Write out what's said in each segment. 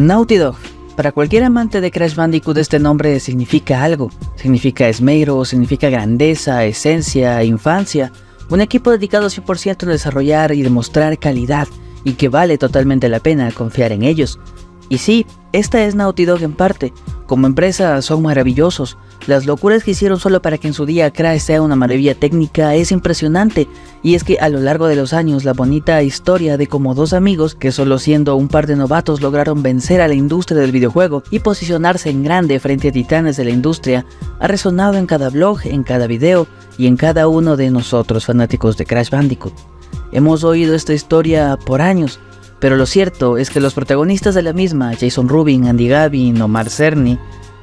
Naughty Dog. Para cualquier amante de Crash Bandicoot este nombre significa algo. Significa esmero, significa grandeza, esencia, infancia. Un equipo dedicado 100% a desarrollar y demostrar calidad, y que vale totalmente la pena confiar en ellos. Y sí, esta es Naughty Dog en parte. Como empresa son maravillosos. Las locuras que hicieron solo para que en su día Crash sea una maravilla técnica es impresionante, y es que a lo largo de los años la bonita historia de como dos amigos que solo siendo un par de novatos lograron vencer a la industria del videojuego y posicionarse en grande frente a titanes de la industria ha resonado en cada blog, en cada video y en cada uno de nosotros fanáticos de Crash Bandicoot. Hemos oído esta historia por años, pero lo cierto es que los protagonistas de la misma, Jason Rubin, Andy Gavin o Mark Cerny,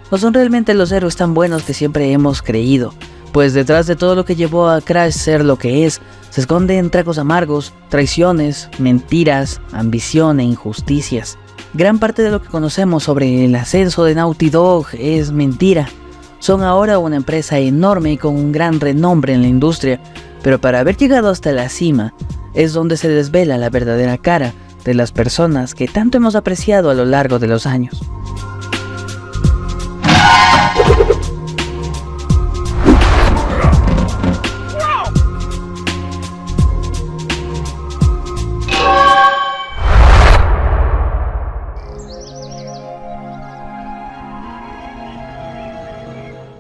no son realmente los héroes tan buenos que siempre hemos creído, pues detrás de todo lo que llevó a Crash ser lo que es, se esconden tragos amargos, traiciones, mentiras, ambición e injusticias. Gran parte de lo que conocemos sobre el ascenso de Naughty Dog es mentira. Son ahora una empresa enorme y con un gran renombre en la industria, pero para haber llegado hasta la cima, es donde se desvela la verdadera cara de las personas que tanto hemos apreciado a lo largo de los años.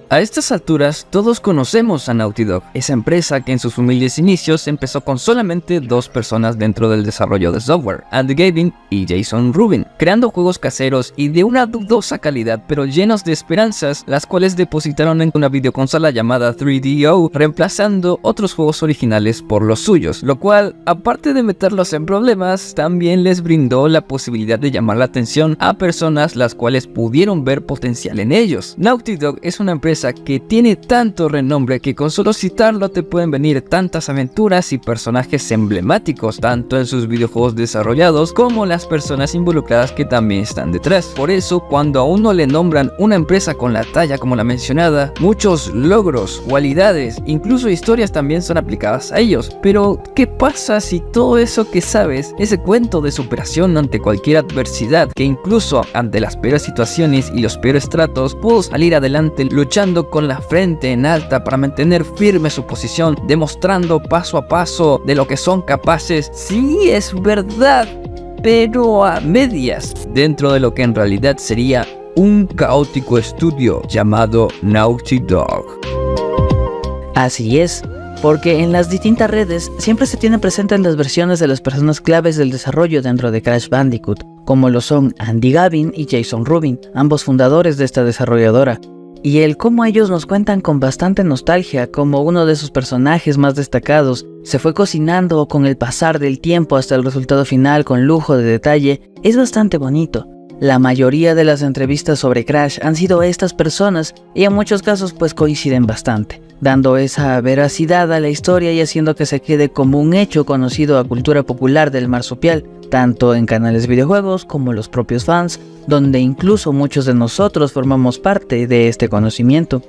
A estas alturas, todos conocemos a Naughty Dog, esa empresa que en sus humildes inicios empezó con solamente dos personas dentro del desarrollo de software, Andy Gavin y Jason Rubin, creando juegos caseros y de una dudosa calidad pero llenos de esperanzas, las cuales depositaron en una videoconsola llamada 3DO, reemplazando otros juegos originales por los suyos, lo cual, aparte de meterlos en problemas, también les brindó la posibilidad de llamar la atención a personas las cuales pudieron ver potencial en ellos. Naughty Dog es una empresa que tiene tanto renombre que con solo citarlo te pueden venir tantas aventuras y personajes emblemáticos, tanto en sus videojuegos desarrollados como las personas involucradas que también están detrás. Por eso, cuando a uno le nombran una empresa con la talla como la mencionada, muchos logros, cualidades, incluso historias también son aplicadas a ellos. Pero, ¿qué pasa si todo eso que sabes, ese cuento de superación ante cualquier adversidad, que incluso ante las peores situaciones y los peores tratos, pudo salir adelante luchando con la frente en alta para mantener firme su posición, demostrando paso a paso de lo que son capaces? Sí, es verdad, pero a medias, dentro de lo que en realidad sería un caótico estudio llamado Naughty Dog. Así es, porque en las distintas redes siempre se tienen presentes las versiones de las personas claves del desarrollo dentro de Crash Bandicoot, como lo son Andy Gavin y Jason Rubin, ambos fundadores de esta desarrolladora. Y el cómo ellos nos cuentan con bastante nostalgia como uno de sus personajes más destacados se fue cocinando con el pasar del tiempo hasta el resultado final con lujo de detalle, es bastante bonito. La mayoría de las entrevistas sobre Crash han sido estas personas y en muchos casos pues coinciden bastante, dando esa veracidad a la historia y haciendo que se quede como un hecho conocido a cultura popular del marsupial, tanto en canales de videojuegos como los propios fans, donde incluso muchos de nosotros formamos parte de este conocimiento.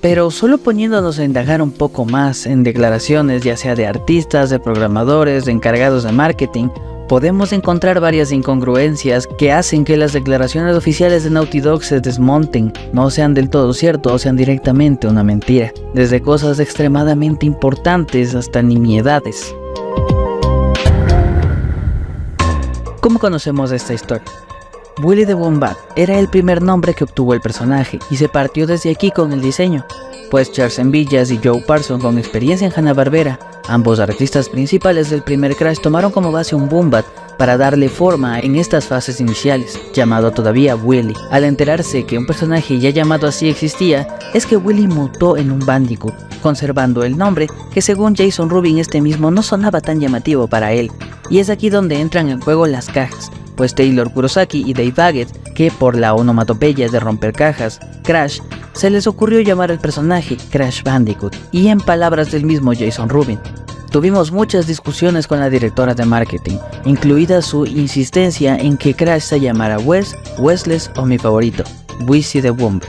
Pero solo poniéndonos a indagar un poco más en declaraciones ya sea de artistas, de programadores, de encargados de marketing, podemos encontrar varias incongruencias que hacen que las declaraciones oficiales de Naughty Dog se desmonten, no sean del todo cierto o sean directamente una mentira, desde cosas extremadamente importantes hasta nimiedades. ¿Cómo conocemos esta historia? Willy the Wombat era el primer nombre que obtuvo el personaje y se partió desde aquí con el diseño, pues Charles Villas y Joe Parsons con experiencia en Hanna-Barbera, ambos artistas principales del primer Crash, tomaron como base un Wombat para darle forma en estas fases iniciales, llamado todavía Willy. Al enterarse que un personaje ya llamado así existía, es que Willy mutó en un Bandicoot, conservando el nombre que según Jason Rubin este mismo no sonaba tan llamativo para él, y es aquí donde entran en juego las cajas, pues Taylor Kurosaki y Dave Baggett, que por la onomatopeya de romper cajas, Crash, se les ocurrió llamar al personaje Crash Bandicoot, y en palabras del mismo Jason Rubin, tuvimos muchas discusiones con la directora de marketing, incluida su insistencia en que Crash se llamara Wes, Wesless o mi favorito, Wizzy the Womb.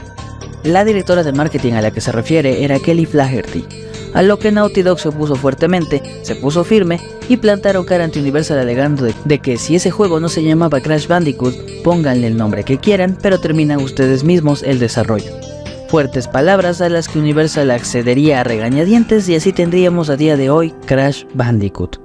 La directora de marketing a la que se refiere era Kelly Flaherty, a lo que Naughty Dog se opuso fuertemente, se puso firme y plantaron cara ante Universal alegando de que si ese juego no se llamaba Crash Bandicoot, pónganle el nombre que quieran, pero terminan ustedes mismos el desarrollo. Fuertes palabras a las que Universal accedería a regañadientes y así tendríamos a día de hoy Crash Bandicoot.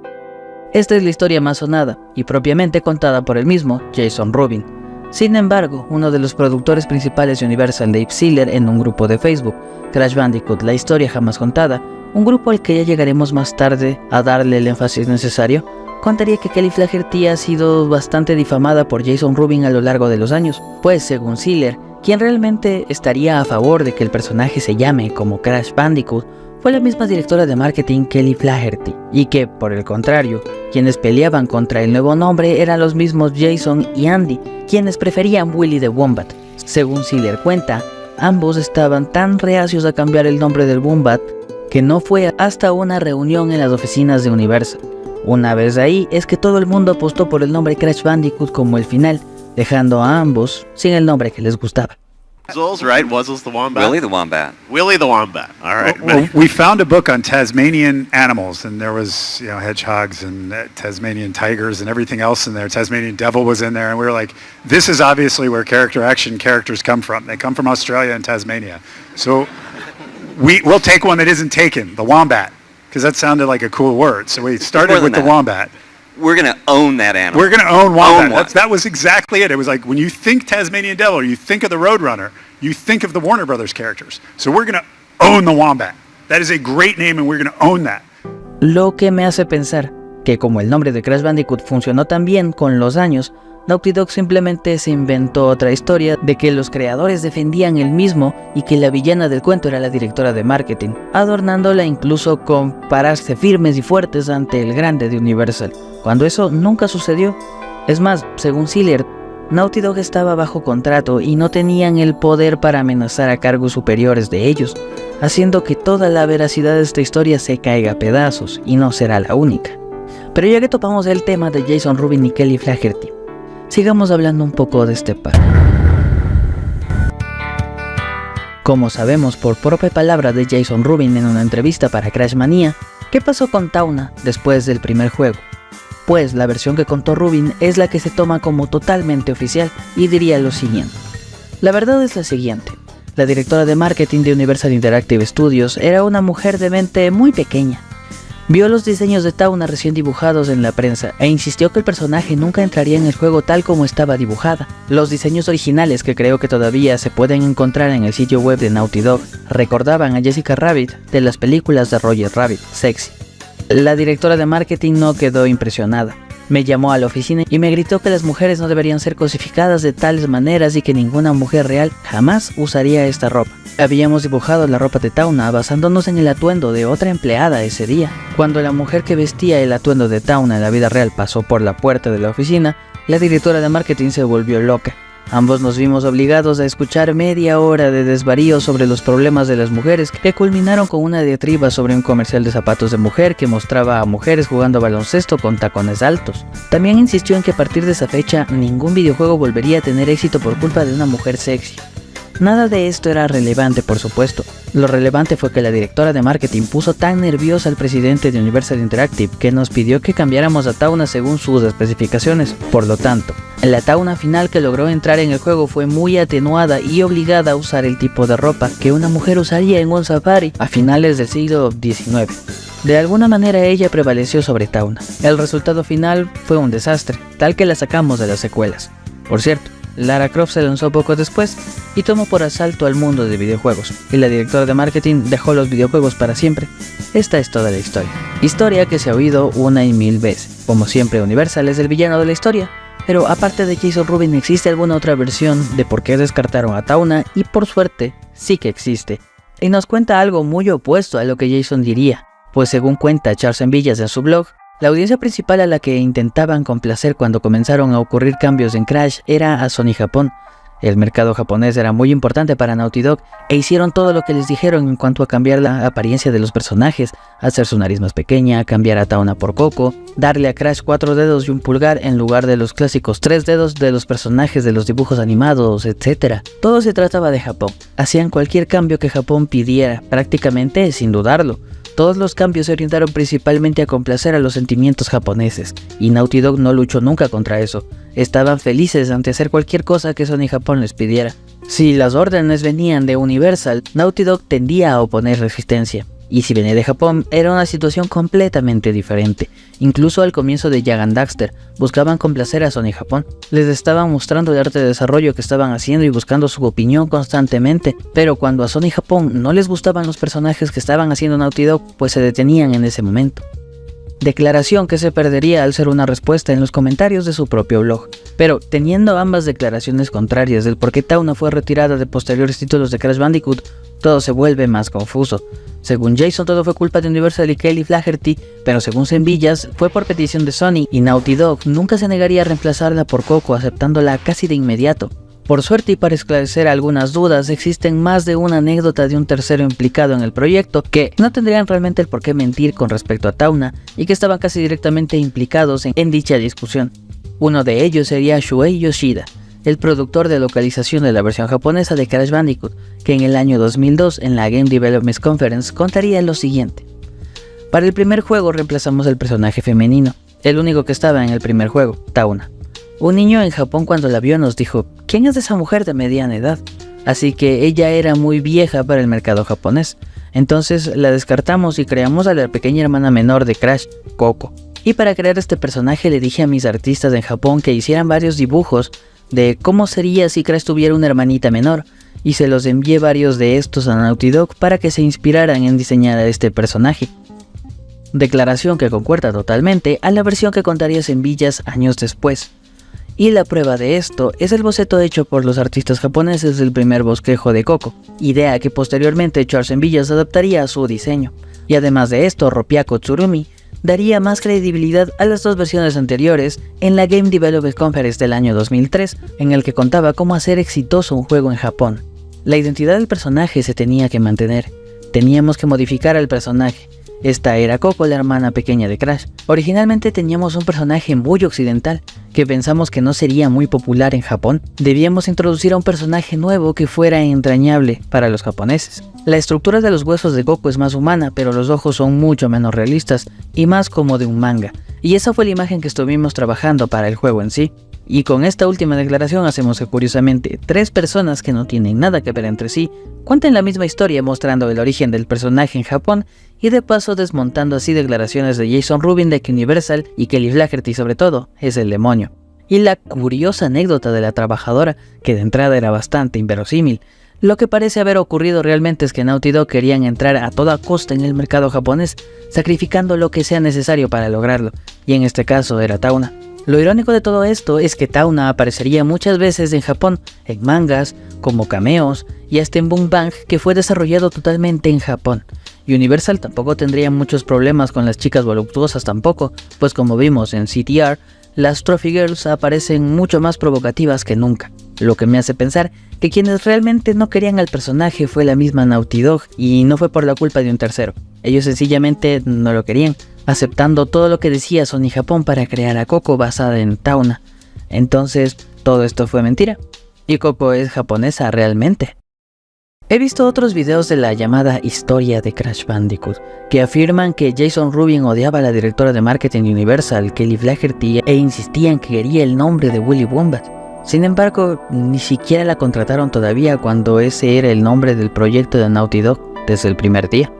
Esta es la historia más sonada y propiamente contada por el mismo Jason Rubin. Sin embargo, uno de los productores principales de Universal, Dave Sealer, en un grupo de Facebook, Crash Bandicoot, la historia jamás contada, un grupo al que ya llegaremos más tarde a darle el énfasis necesario, contaría que Kelly Flaherty ha sido bastante difamada por Jason Rubin a lo largo de los años, pues según Sealer, quien realmente estaría a favor de que el personaje se llame como Crash Bandicoot fue la misma directora de marketing Kelly Flaherty, y que, por el contrario, quienes peleaban contra el nuevo nombre eran los mismos Jason y Andy, quienes preferían Willy the Wombat. Según Sealer cuenta, ambos estaban tan reacios a cambiar el nombre del Wombat que no fue hasta una reunión en las oficinas de Universal. Una vez ahí es que todo el mundo apostó por el nombre Crash Bandicoot como el final, dejando a ambos sin el nombre que les gustaba. Wuzzles, right? Wuzzles the Wombat? Willie the Wombat. Willie the Wombat. All right. Well, we found a book on Tasmanian animals, and there was, hedgehogs and Tasmanian tigers and everything else in there. Tasmanian devil was in there, and we were like, this is obviously where characters come from. They come from Australia and Tasmania. So we'll take one that isn't taken, the wombat, because that sounded like a cool word. So we started with the wombat. We're going to own that animal. We're going to own wombat. Own one. That was exactly it. It was like when you think Tasmanian Devil, you think of the Roadrunner, you think of the Warner Brothers characters. So we're going to own the wombat. That is a great name and we're going to own that. Lo que me hace pensar que como el nombre de Crash Bandicoot funcionó tan bien con los años, Naughty Dog simplemente se inventó otra historia de que los creadores defendían el mismo y que la villana del cuento era la directora de marketing, adornándola incluso con pararse firmes y fuertes ante el grande de Universal, cuando eso nunca sucedió. Es más, según Sealer, Naughty Dog estaba bajo contrato y no tenían el poder para amenazar a cargos superiores de ellos, haciendo que toda la veracidad de esta historia se caiga a pedazos, y no será la única. Pero ya que topamos el tema de Jason Rubin y Kelly Flaherty, sigamos hablando un poco de este par. Como sabemos por propia palabra de Jason Rubin en una entrevista para Crash Mania, ¿qué pasó con Tawna después del primer juego? Pues la versión que contó Rubin es la que se toma como totalmente oficial y diría lo siguiente. La verdad es la siguiente. La directora de marketing de Universal Interactive Studios era una mujer de mente muy pequeña. Vio los diseños de Tawna recién dibujados en la prensa e insistió que el personaje nunca entraría en el juego tal como estaba dibujada. Los diseños originales, que creo que todavía se pueden encontrar en el sitio web de Naughty Dog, recordaban a Jessica Rabbit de las películas de Roger Rabbit, Sexy. La directora de marketing no quedó impresionada. Me llamó a la oficina y me gritó que las mujeres no deberían ser cosificadas de tales maneras y que ninguna mujer real jamás usaría esta ropa. Habíamos dibujado la ropa de Tawna basándonos en el atuendo de otra empleada ese día. Cuando la mujer que vestía el atuendo de Tawna en la vida real pasó por la puerta de la oficina, la directora de marketing se volvió loca. Ambos nos vimos obligados a escuchar media hora de desvarío sobre los problemas de las mujeres que culminaron con una diatriba sobre un comercial de zapatos de mujer que mostraba a mujeres jugando baloncesto con tacones altos. También insistió en que a partir de esa fecha ningún videojuego volvería a tener éxito por culpa de una mujer sexy. Nada de esto era relevante, por supuesto. Lo relevante fue que la directora de marketing puso tan nerviosa al presidente de Universal Interactive que nos pidió que cambiáramos a Tawna según sus especificaciones. Por lo tanto, la Tawna final que logró entrar en el juego fue muy atenuada y obligada a usar el tipo de ropa que una mujer usaría en un safari a finales del siglo XIX. De alguna manera ella prevaleció sobre Tawna. El resultado final fue un desastre, tal que la sacamos de las secuelas. Por cierto, Lara Croft se lanzó poco después y tomó por asalto al mundo de videojuegos, y la directora de marketing dejó los videojuegos para siempre. Esta es toda la historia. Historia que se ha oído una y mil veces. Como siempre, Universal es el villano de la historia, pero aparte de Jason Rubin, ¿existe alguna otra versión de por qué descartaron a Tawna? Y por suerte, sí que existe. Y nos cuenta algo muy opuesto a lo que Jason diría, pues según cuenta Charles Villas en su blog, la audiencia principal a la que intentaban complacer cuando comenzaron a ocurrir cambios en Crash era a Sony Japón. El mercado japonés era muy importante para Naughty Dog e hicieron todo lo que les dijeron en cuanto a cambiar la apariencia de los personajes, hacer su nariz más pequeña, cambiar a Tawna por Coco, darle a Crash 4 dedos y un pulgar en lugar de los clásicos 3 dedos de los personajes de los dibujos animados, etc. Todo se trataba de Japón. Hacían cualquier cambio que Japón pidiera, prácticamente sin dudarlo. Todos los cambios se orientaron principalmente a complacer a los sentimientos japoneses, y Naughty Dog no luchó nunca contra eso. Estaban felices ante hacer cualquier cosa que Sony Japón les pidiera. Si las órdenes venían de Universal, Naughty Dog tendía a oponer resistencia. Y si venía de Japón, era una situación completamente diferente. Incluso al comienzo de Jak and Daxter, buscaban complacer a Sony Japón. Les estaban mostrando el arte de desarrollo que estaban haciendo y buscando su opinión constantemente. Pero cuando a Sony Japón no les gustaban los personajes que estaban haciendo Naughty Dog, pues se detenían en ese momento. Declaración que se perdería al ser una respuesta en los comentarios de su propio blog. Pero teniendo ambas declaraciones contrarias del por qué Tauna fue retirada de posteriores títulos de Crash Bandicoot, todo se vuelve más confuso. Según Jason, todo fue culpa de Universal y Kelly Flaherty, pero según Sembillas, fue por petición de Sony, y Naughty Dog nunca se negaría a reemplazarla por Coco, aceptándola casi de inmediato. Por suerte, y para esclarecer algunas dudas, existen más de una anécdota de un tercero implicado en el proyecto que no tendrían realmente el por qué mentir con respecto a Tauna, y que estaban casi directamente implicados en dicha discusión. Uno de ellos sería Shuei Yoshida, el productor de localización de la versión japonesa de Crash Bandicoot, que en el año 2002 en la Game Development Conference contaría lo siguiente. Para el primer juego reemplazamos el personaje femenino, el único que estaba en el primer juego, Tauna. Un niño en Japón cuando la vio nos dijo, ¿quién es esa mujer de mediana edad? Así que ella era muy vieja para el mercado japonés. Entonces la descartamos y creamos a la pequeña hermana menor de Crash, Coco. Y para crear este personaje le dije a mis artistas en Japón que hicieran varios dibujos de cómo sería si Crash tuviera una hermanita menor, y se los envié varios de estos a Naughty Dog para que se inspiraran en diseñar a este personaje. Declaración que concuerda totalmente a la versión que contaría Sembillas años después. Y la prueba de esto es el boceto hecho por los artistas japoneses del primer bosquejo de Coco, idea que posteriormente Charles Sembillas adaptaría a su diseño. Y además de esto, Roppiako Tsurumi daría más credibilidad a las dos versiones anteriores en la Game Development Conference del año 2003, en el que contaba cómo hacer exitoso un juego en Japón. La identidad del personaje se tenía que mantener, teníamos que modificar al personaje. Esta era Coco, la hermana pequeña de Crash. Originalmente teníamos un personaje muy occidental, que pensamos que no sería muy popular en Japón. Debíamos introducir a un personaje nuevo que fuera entrañable para los japoneses. La estructura de los huesos de Coco es más humana, pero los ojos son mucho menos realistas y más como de un manga. Y esa fue la imagen que estuvimos trabajando para el juego en sí. Y con esta última declaración hacemos que curiosamente 3 personas que no tienen nada que ver entre sí cuenten la misma historia mostrando el origen del personaje en Japón y de paso desmontando así declaraciones de Jason Rubin de que Universal y Kelly Flaherty sobre todo es el demonio. Y la curiosa anécdota de la trabajadora, que de entrada era bastante inverosímil. Lo que parece haber ocurrido realmente es que Naughty Dog querían entrar a toda costa en el mercado japonés, sacrificando lo que sea necesario para lograrlo, y en este caso era Tauna. Lo irónico de todo esto es que Tauna aparecería muchas veces en Japón, en mangas, como cameos, y hasta en Boom Bang, que fue desarrollado totalmente en Japón. Y Universal tampoco tendría muchos problemas con las chicas voluptuosas tampoco, pues como vimos en CTR, las Trophy Girls aparecen mucho más provocativas que nunca. Lo que me hace pensar que quienes realmente no querían al personaje fue la misma Naughty Dog, y no fue por la culpa de un tercero. Ellos sencillamente no lo querían, aceptando todo lo que decía Sony Japón para crear a Coco basada en Tauna. Entonces, todo esto fue mentira. ¿Y Coco es japonesa realmente? He visto otros videos de la llamada historia de Crash Bandicoot, que afirman que Jason Rubin odiaba a la directora de marketing de Universal, Kelly Flaherty, e insistía en que quería el nombre de Willy Wombat. Sin embargo, ni siquiera la contrataron todavía cuando ese era el nombre del proyecto de Naughty Dog desde el primer día.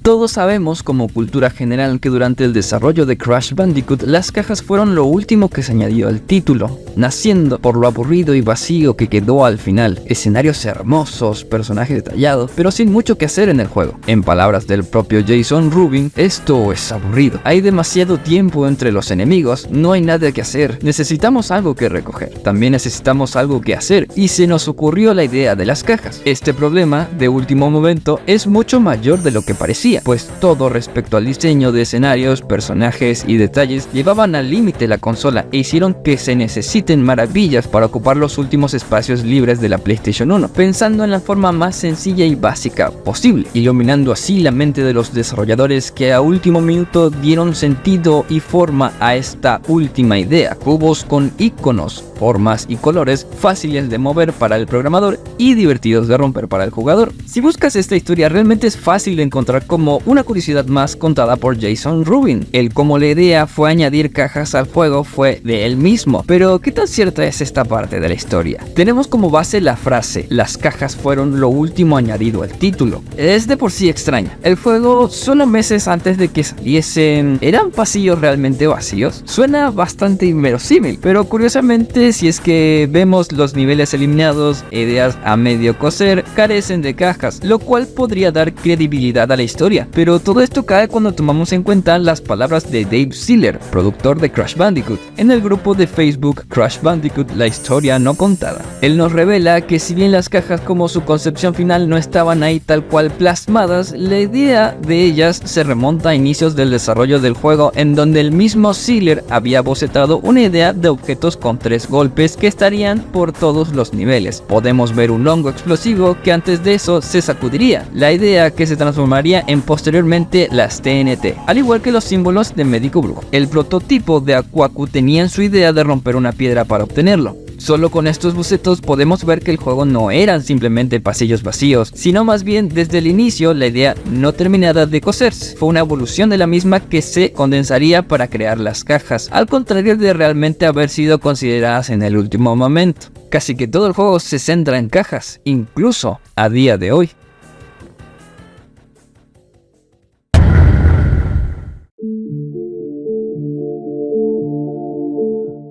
Todos sabemos como cultura general que durante el desarrollo de Crash Bandicoot las cajas fueron lo último que se añadió al título, naciendo por lo aburrido y vacío que quedó al final. Escenarios hermosos, personajes detallados, pero sin mucho que hacer en el juego. En palabras del propio Jason Rubin, esto es aburrido. Hay demasiado tiempo entre los enemigos, no hay nada que hacer, necesitamos algo que recoger. También necesitamos algo que hacer y se nos ocurrió la idea de las cajas. Este problema de último momento es mucho mayor de lo que parecía. tecnología, pues todo respecto al diseño de escenarios, personajes y detalles llevaban al límite la consola e hicieron que se necesiten maravillas para ocupar los últimos espacios libres de la PlayStation 1, pensando en la forma más sencilla y básica posible, iluminando así la mente de los desarrolladores que a último minuto dieron sentido y forma a esta última idea: cubos con iconos, formas y colores fáciles de mover para el programador y divertidos de romper para el jugador. Si buscas esta historia, realmente es fácil de encontrar como una curiosidad más contada por Jason Rubin. El cómo la idea fue añadir cajas al juego fue de él mismo. Pero ¿qué tan cierta es esta parte de la historia? Tenemos como base la frase: las cajas fueron lo último añadido al título. Es de por sí extraña. El juego, solo meses antes de que saliesen, ¿eran pasillos realmente vacíos? Suena bastante inverosímil, pero curiosamente, si es que vemos los niveles eliminados, ideas a medio coser, carecen de cajas, lo cual podría dar credibilidad a la historia. Pero todo esto cae cuando tomamos en cuenta las palabras de Dave Siller, productor de Crash Bandicoot, en el grupo de Facebook Crash Bandicoot: la historia no contada. Él nos revela que si bien las cajas como su concepción final no estaban ahí tal cual plasmadas, la idea de ellas se remonta a inicios del desarrollo del juego, en donde el mismo Siller había bocetado una idea de objetos con 3 golpes que estarían por todos los niveles. Podemos ver un hongo explosivo que antes de eso se sacudiría, la idea que se transformaría en posteriormente las TNT, al igual que los símbolos de Médico Brujo. El prototipo de Aquaku tenía en su idea de romper una piedra para obtenerlo. Solo con estos bocetos podemos ver que el juego no eran simplemente pasillos vacíos, sino más bien desde el inicio la idea no terminada de coserse fue una evolución de la misma que se condensaría para crear las cajas, al contrario de realmente haber sido consideradas en el último momento. Casi que todo el juego se centra en cajas, incluso a día de hoy.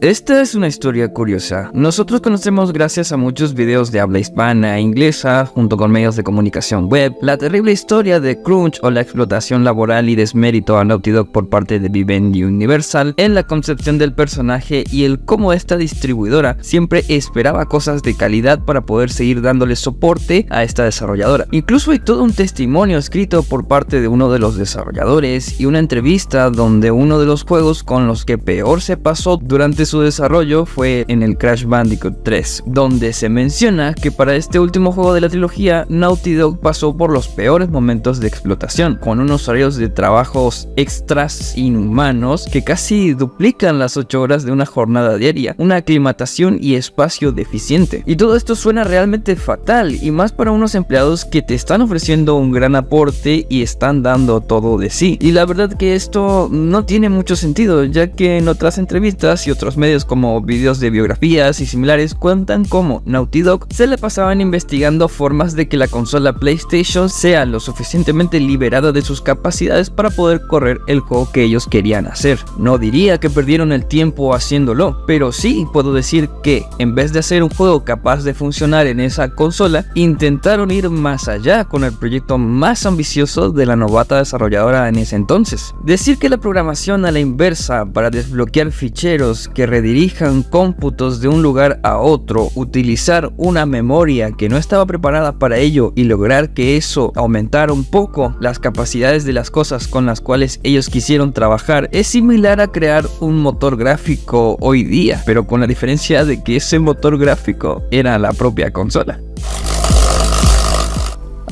Esta es una historia curiosa. Nosotros conocemos, gracias a muchos videos de habla hispana e inglesa, junto con medios de comunicación web, la terrible historia de Crunch o la explotación laboral y desmérito a Naughty Dog por parte de Vivendi Universal en la concepción del personaje y el cómo esta distribuidora siempre esperaba cosas de calidad para poder seguir dándole soporte a esta desarrolladora. Incluso hay todo un testimonio escrito por parte de uno de los desarrolladores y una entrevista donde uno de los juegos con los que peor se pasó durante su desarrollo fue en el Crash Bandicoot 3, donde se menciona que para este último juego de la trilogía, Naughty Dog pasó por los peores momentos de explotación, con unos horarios de trabajos extras inhumanos que casi duplican las 8 horas de una jornada diaria, una aclimatación y espacio deficiente. Y todo esto suena realmente fatal, y más para unos empleados que te están ofreciendo un gran aporte y están dando todo de sí. Y la verdad que esto no tiene mucho sentido, ya que en otras entrevistas y otros medios como videos de biografías y similares cuentan cómo Naughty Dog se le pasaban investigando formas de que la consola PlayStation sea lo suficientemente liberada de sus capacidades para poder correr el juego que ellos querían hacer. No diría que perdieron el tiempo haciéndolo, pero sí puedo decir que en vez de hacer un juego capaz de funcionar en esa consola, intentaron ir más allá con el proyecto más ambicioso de la novata desarrolladora en ese entonces. Decir que la programación a la inversa para desbloquear ficheros que redirijan cómputos de un lugar a otro, utilizar una memoria que no estaba preparada para ello y lograr que eso aumentara un poco las capacidades de las cosas con las cuales ellos quisieron trabajar, es similar a crear un motor gráfico hoy día, pero con la diferencia de que ese motor gráfico era la propia consola.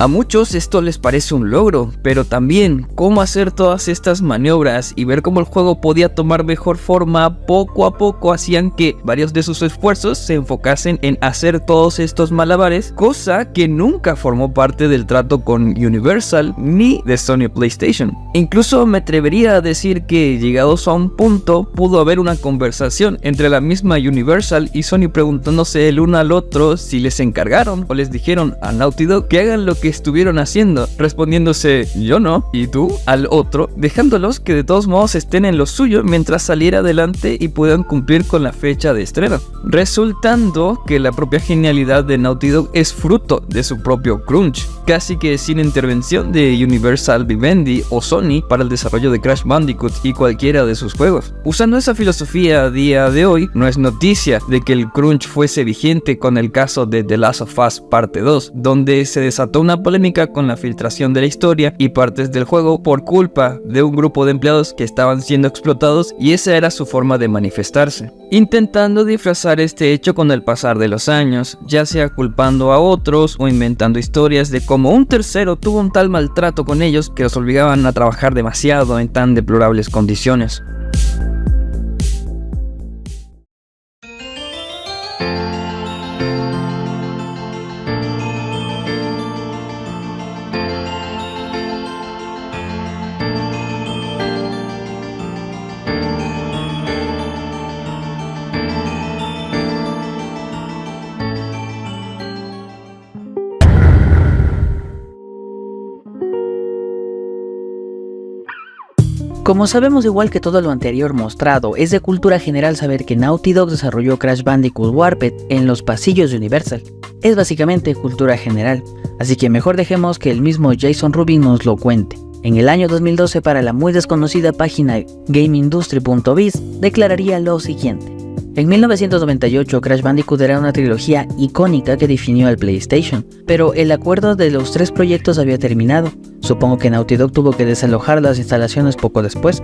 A muchos esto les parece un logro, pero también cómo hacer todas estas maniobras y ver cómo el juego podía tomar mejor forma poco a poco hacían que varios de sus esfuerzos se enfocasen en hacer todos estos malabares, cosa que nunca formó parte del trato con Universal ni de Sony PlayStation. Incluso me atrevería a decir que llegados a un punto pudo haber una conversación entre la misma Universal y Sony preguntándose el uno al otro si les encargaron o les dijeron a Naughty Dog que hagan lo que estuvieron haciendo, respondiéndose yo no y tú al otro, dejándolos que de todos modos estén en lo suyo mientras saliera adelante y puedan cumplir con la fecha de estreno, resultando que la propia genialidad de Naughty Dog es fruto de su propio crunch, casi que sin intervención de Universal, Vivendi o Sony para el desarrollo de Crash Bandicoot y cualquiera de sus juegos. Usando esa filosofía a día de hoy, no es noticia de que el crunch fuese vigente con el caso de The Last of Us Parte 2, donde se desató una una polémica con la filtración de la historia y partes del juego por culpa de un grupo de empleados que estaban siendo explotados, y esa era su forma de manifestarse, intentando disfrazar este hecho con el pasar de los años, ya sea culpando a otros o inventando historias de cómo un tercero tuvo un tal maltrato con ellos que los obligaban a trabajar demasiado en tan deplorables condiciones. Como sabemos, igual que todo lo anterior mostrado, es de cultura general saber que Naughty Dog desarrolló Crash Bandicoot Warped en los pasillos de Universal. Es básicamente cultura general, así que mejor dejemos que el mismo Jason Rubin nos lo cuente. En el año 2012, para la muy desconocida página GameIndustry.biz, declararía lo siguiente. En 1998, Crash Bandicoot era una trilogía icónica que definió al PlayStation, pero el acuerdo de los 3 proyectos había terminado. Supongo que Naughty Dog tuvo que desalojar las instalaciones poco después.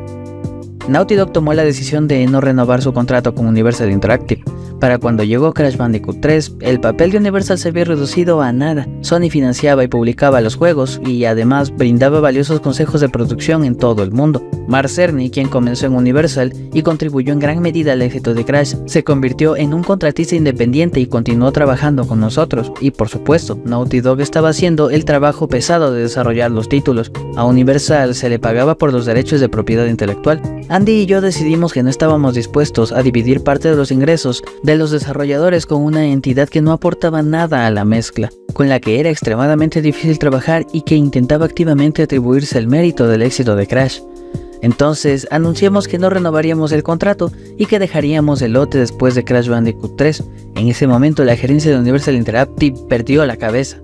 Naughty Dog tomó la decisión de no renovar su contrato con Universal Interactive. Para cuando llegó Crash Bandicoot 3, el papel de Universal se había reducido a nada. Sony financiaba y publicaba los juegos y además brindaba valiosos consejos de producción en todo el mundo. Mark Cerny, quien comenzó en Universal y contribuyó en gran medida al éxito de Crash, se convirtió en un contratista independiente y continuó trabajando con nosotros. Y por supuesto, Naughty Dog estaba haciendo el trabajo pesado de desarrollar los títulos. A Universal se le pagaba por los derechos de propiedad intelectual. Andy y yo decidimos que no estábamos dispuestos a dividir parte de los ingresos de los desarrolladores con una entidad que no aportaba nada a la mezcla, con la que era extremadamente difícil trabajar y que intentaba activamente atribuirse el mérito del éxito de Crash. Entonces anunciamos que no renovaríamos el contrato y que dejaríamos el lote después de Crash Bandicoot 3. En ese momento la gerencia de Universal Interactive perdió la cabeza.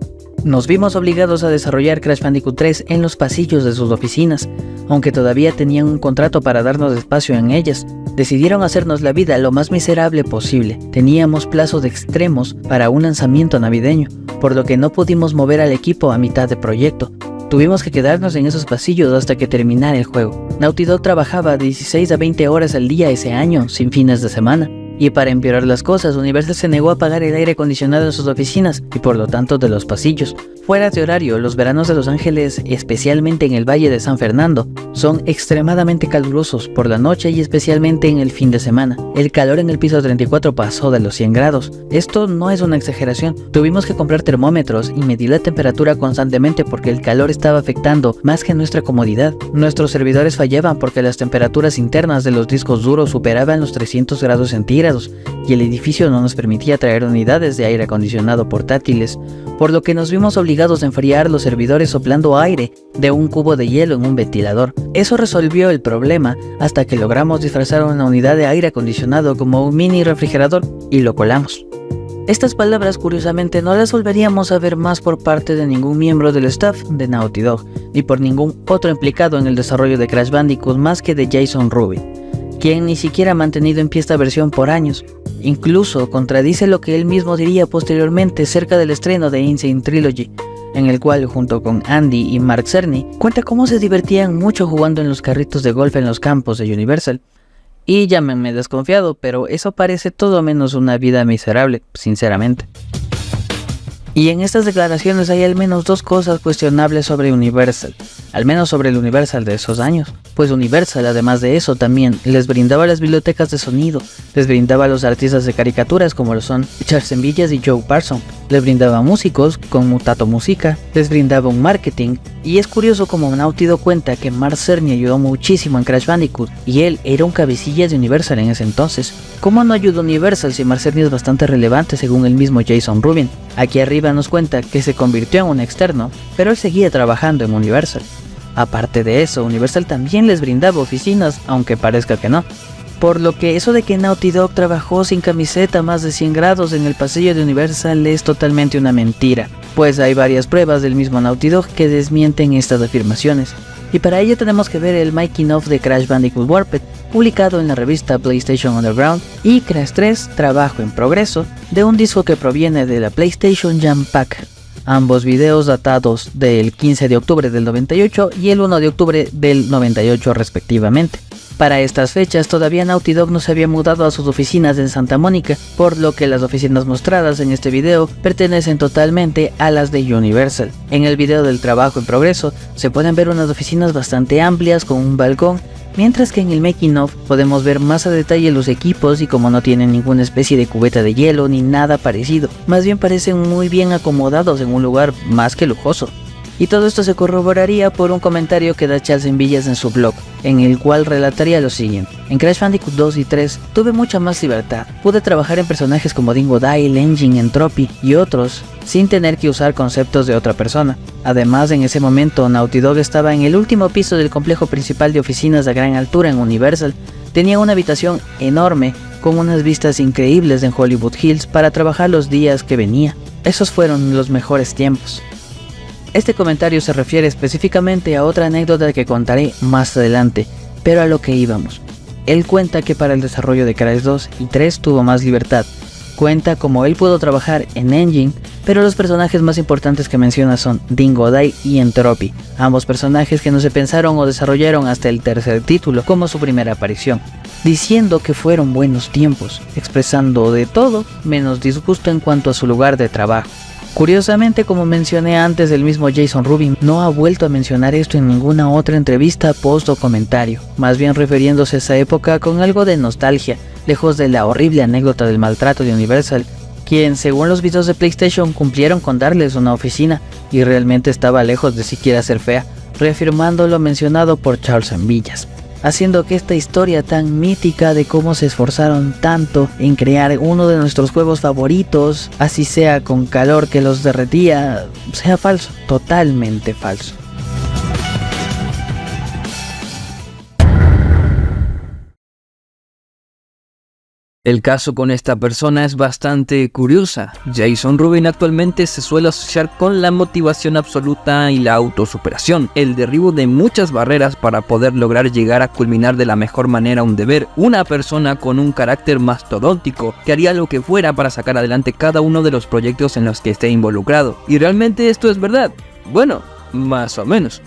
Nos vimos obligados a desarrollar Crash Bandicoot 3 en los pasillos de sus oficinas, aunque todavía tenían un contrato para darnos espacio en ellas. Decidieron hacernos la vida lo más miserable posible. Teníamos plazos extremos para un lanzamiento navideño, por lo que no pudimos mover al equipo a mitad de proyecto. Tuvimos que quedarnos en esos pasillos hasta que terminara el juego. Naughty Dog trabajaba 16 a 20 horas al día ese año, sin fines de semana. Y para empeorar las cosas, Universal se negó a pagar el aire acondicionado en sus oficinas y por lo tanto de los pasillos. Fuera de horario, los veranos de Los Ángeles, especialmente en el Valle de San Fernando, son extremadamente calurosos por la noche y especialmente en el fin de semana. El calor en el piso 34 pasó de los 100 grados. Esto no es una exageración. Tuvimos que comprar termómetros y medir la temperatura constantemente porque el calor estaba afectando más que nuestra comodidad. Nuestros servidores fallaban porque las temperaturas internas de los discos duros superaban los 300 grados centígrados y el edificio no nos permitía traer unidades de aire acondicionado portátiles, por lo que nos vimos obligados a enfriar los servidores soplando aire de un cubo de hielo en un ventilador. Eso resolvió el problema hasta que logramos disfrazar una unidad de aire acondicionado como un mini refrigerador y lo colamos. Estas palabras curiosamente no las volveríamos a ver más por parte de ningún miembro del staff de Naughty Dog, ni por ningún otro implicado en el desarrollo de Crash Bandicoot más que de Jason Rubin, quien ni siquiera ha mantenido en pie esta versión por años. Incluso contradice lo que él mismo diría posteriormente cerca del estreno de Insane Trilogy, en el cual junto con Andy y Mark Cerny cuenta cómo se divertían mucho jugando en los carritos de golf en los campos de Universal. Y llámenme desconfiado, pero eso parece todo menos una vida miserable, sinceramente. Y en estas declaraciones hay al menos 2 cosas cuestionables sobre Universal, al menos sobre el Universal de esos años, pues Universal además de eso también les brindaba las bibliotecas de sonido, les brindaba a los artistas de caricaturas como lo son Charles Villas y Joe Parsons, les brindaba músicos con Mutato Musica, les brindaba un marketing, y es curioso como Naughty Dog cuenta que Mark Cerny ayudó muchísimo en Crash Bandicoot, y él era un cabecilla de Universal en ese entonces. ¿Cómo no ayudó Universal si Mark Cerny es bastante relevante según el mismo Jason Rubin? Aquí arriba nos cuenta que se convirtió en un externo, pero él seguía trabajando en Universal. Aparte de eso, Universal también les brindaba oficinas, aunque parezca que no. Por lo que eso de que Naughty Dog trabajó sin camiseta más de 100 grados en el pasillo de Universal es totalmente una mentira, pues hay varias pruebas del mismo Naughty Dog que desmienten estas afirmaciones. Y para ello tenemos que ver el making of de Crash Bandicoot Warped, publicado en la revista PlayStation Underground, y Crash 3, trabajo en progreso, de un disco que proviene de la PlayStation Jam Pack. ambos videos datados del 15 de octubre del 98 y el 1 de octubre del 98 respectivamente. Para estas fechas todavía Naughty Dog no se había mudado a sus oficinas en Santa Mónica, por lo que las oficinas mostradas en este video pertenecen totalmente a las de Universal. En el video del trabajo en progreso se pueden ver unas oficinas bastante amplias con un balcón, mientras que en el making of podemos ver más a detalle los equipos y como no tienen ninguna especie de cubeta de hielo ni nada parecido, más bien parecen muy bien acomodados en un lugar más que lujoso. Y todo esto se corroboraría por un comentario que da Charles Villas en su blog, en el cual relataría lo siguiente: en Crash Bandicoot 2 y 3 tuve mucha más libertad, pude trabajar en personajes como Dingodile, Engine, Entropy y otros, sin tener que usar conceptos de otra persona. Además, en ese momento Naughty Dog estaba en el último piso del complejo principal de oficinas a gran altura en Universal, tenía una habitación enorme con unas vistas increíbles en Hollywood Hills para trabajar los días que venía. Esos fueron los mejores tiempos. Este comentario se refiere específicamente a otra anécdota que contaré más adelante, pero a lo que íbamos. Él cuenta que para el desarrollo de Crash 2 y 3 tuvo más libertad. Cuenta como él pudo trabajar en Engine, pero los personajes más importantes que menciona son Dingodile y Entropy, ambos personajes que no se pensaron o desarrollaron hasta el tercer título como su primera aparición, diciendo que fueron buenos tiempos, expresando de todo menos disgusto en cuanto a su lugar de trabajo. Curiosamente, como mencioné antes, el mismo Jason Rubin no ha vuelto a mencionar esto en ninguna otra entrevista, post o comentario, más bien refiriéndose a esa época con algo de nostalgia, lejos de la horrible anécdota del maltrato de Universal, quien según los videos de PlayStation cumplieron con darles una oficina y realmente estaba lejos de siquiera ser fea, reafirmando lo mencionado por Charles Villas, haciendo que esta historia tan mítica de cómo se esforzaron tanto en crear uno de nuestros juegos favoritos, así sea con calor que los derretía, sea falso, totalmente falso. El caso con esta persona es bastante curiosa. Jason Rubin actualmente se suele asociar con la motivación absoluta y la autosuperación, el derribo de muchas barreras para poder lograr llegar a culminar de la mejor manera un deber, una persona con un carácter mastodóntico que haría lo que fuera para sacar adelante cada uno de los proyectos en los que esté involucrado. ¿Y realmente esto es verdad? Bueno, más o menos.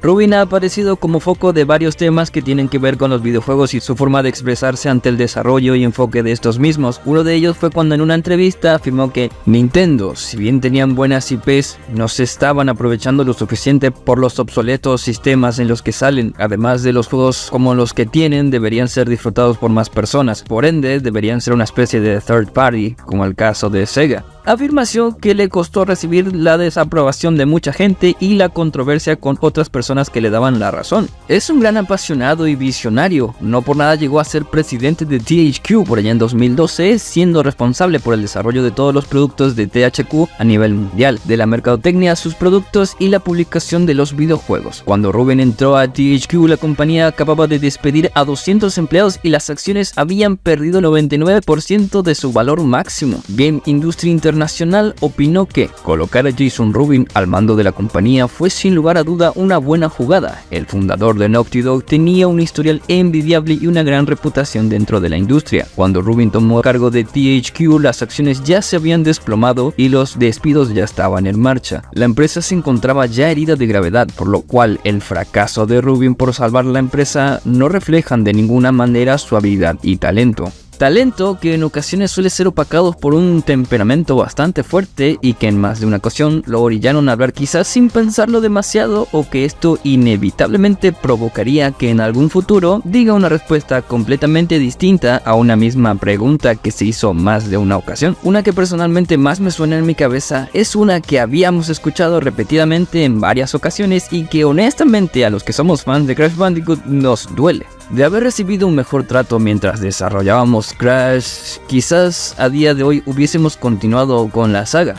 Rubin ha aparecido como foco de varios temas que tienen que ver con los videojuegos y su forma de expresarse ante el desarrollo y enfoque de estos mismos. Uno de ellos fue cuando en una entrevista afirmó que Nintendo, si bien tenían buenas IPs, no se estaban aprovechando lo suficiente por los obsoletos sistemas en los que salen. Además de los juegos como los que tienen, deberían ser disfrutados por más personas. Por ende, deberían ser una especie de third party, como el caso de Sega. Afirmación que le costó recibir la desaprobación de mucha gente y la controversia con otras personas que le daban la razón. Es un gran apasionado y visionario, no por nada llegó a ser presidente de THQ por allá en 2012, siendo responsable por el desarrollo de todos los productos de THQ a nivel mundial, de la mercadotecnia, sus productos y la publicación de los videojuegos. Cuando Rubin entró a THQ, la compañía acababa de despedir a 200 empleados y las acciones habían perdido el 99% de su valor máximo. Game Industry Internacional opinó que colocar a Jason Rubin al mando de la compañía fue sin lugar a duda una buena jugada. El fundador de Naughty Dog tenía un historial envidiable y una gran reputación dentro de la industria. Cuando Rubin tomó cargo de THQ, las acciones ya se habían desplomado y los despidos ya estaban en marcha. La empresa se encontraba ya herida de gravedad, por lo cual el fracaso de Rubin por salvar la empresa no reflejan de ninguna manera su habilidad y talento. Talento que en ocasiones suele ser opacado por un temperamento bastante fuerte y que en más de una ocasión lo orillaron a hablar quizás sin pensarlo demasiado, o que esto inevitablemente provocaría que en algún futuro diga una respuesta completamente distinta a una misma pregunta que se hizo más de una ocasión. Una que personalmente más me suena en mi cabeza es una que habíamos escuchado repetidamente en varias ocasiones y que honestamente a los que somos fans de Crash Bandicoot nos duele. De haber recibido un mejor trato mientras desarrollábamos Crash, quizás a día de hoy hubiésemos continuado con la saga.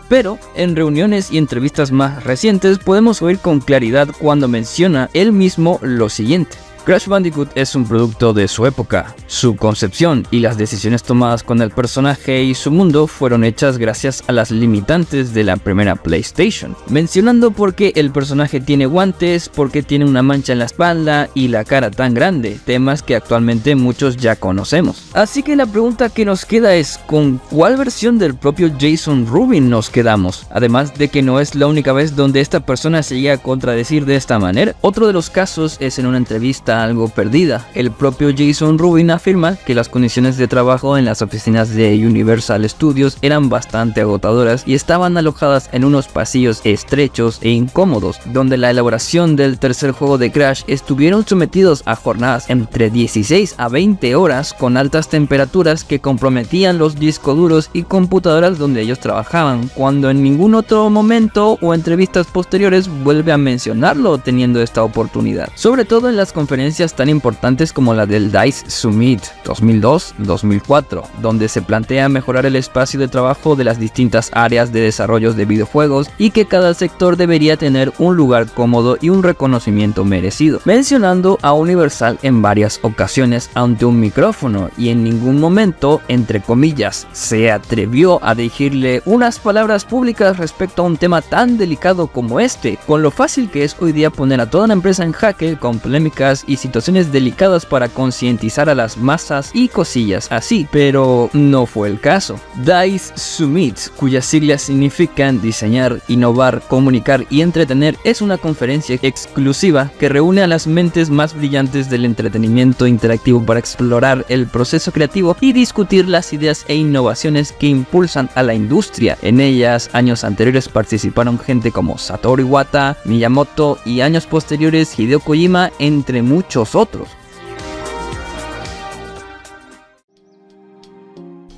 Pero en reuniones y entrevistas más recientes podemos oír con claridad cuando menciona él mismo lo siguiente: Crash Bandicoot es un producto de su época. Su concepción y las decisiones tomadas con el personaje y su mundo fueron hechas gracias a las limitantes de la primera PlayStation, mencionando por qué el personaje tiene guantes, por qué tiene una mancha en la espalda y la cara tan grande, temas que actualmente muchos ya conocemos. Así que la pregunta que nos queda es, ¿con cuál versión del propio Jason Rubin nos quedamos? Además de que no es la única vez donde esta persona se llega a contradecir de esta manera. Otro de los casos es en una entrevista algo perdida. El propio Jason Rubin afirma que las condiciones de trabajo en las oficinas de Universal Studios eran bastante agotadoras y estaban alojadas en unos pasillos estrechos e incómodos, donde la elaboración del tercer juego de Crash estuvieron sometidos a jornadas entre 16 a 20 horas con altas temperaturas que comprometían los discos duros y computadoras donde ellos trabajaban, cuando en ningún otro momento o entrevistas posteriores vuelve a mencionarlo teniendo esta oportunidad, sobre todo en las conferencias tan importantes como la del DICE Summit 2002-2004, donde se plantea mejorar el espacio de trabajo de las distintas áreas de desarrollos de videojuegos y que cada sector debería tener un lugar cómodo y un reconocimiento merecido, mencionando a Universal en varias ocasiones ante un micrófono, y en ningún momento, entre comillas, se atrevió a dirigirle unas palabras públicas respecto a un tema tan delicado como este, con lo fácil que es hoy día poner a toda una empresa en jaque con polémicas y situaciones delicadas para concientizar a las masas y cosillas así, pero no fue el caso. DICE Summit, cuyas siglas significan diseñar, innovar, comunicar y entretener, es una conferencia exclusiva que reúne a las mentes más brillantes del entretenimiento interactivo para explorar el proceso creativo y discutir las ideas e innovaciones que impulsan a la industria. En ellas, años anteriores participaron gente como Satoru Iwata, Miyamoto y años posteriores Hideo Kojima, entre muchos otros.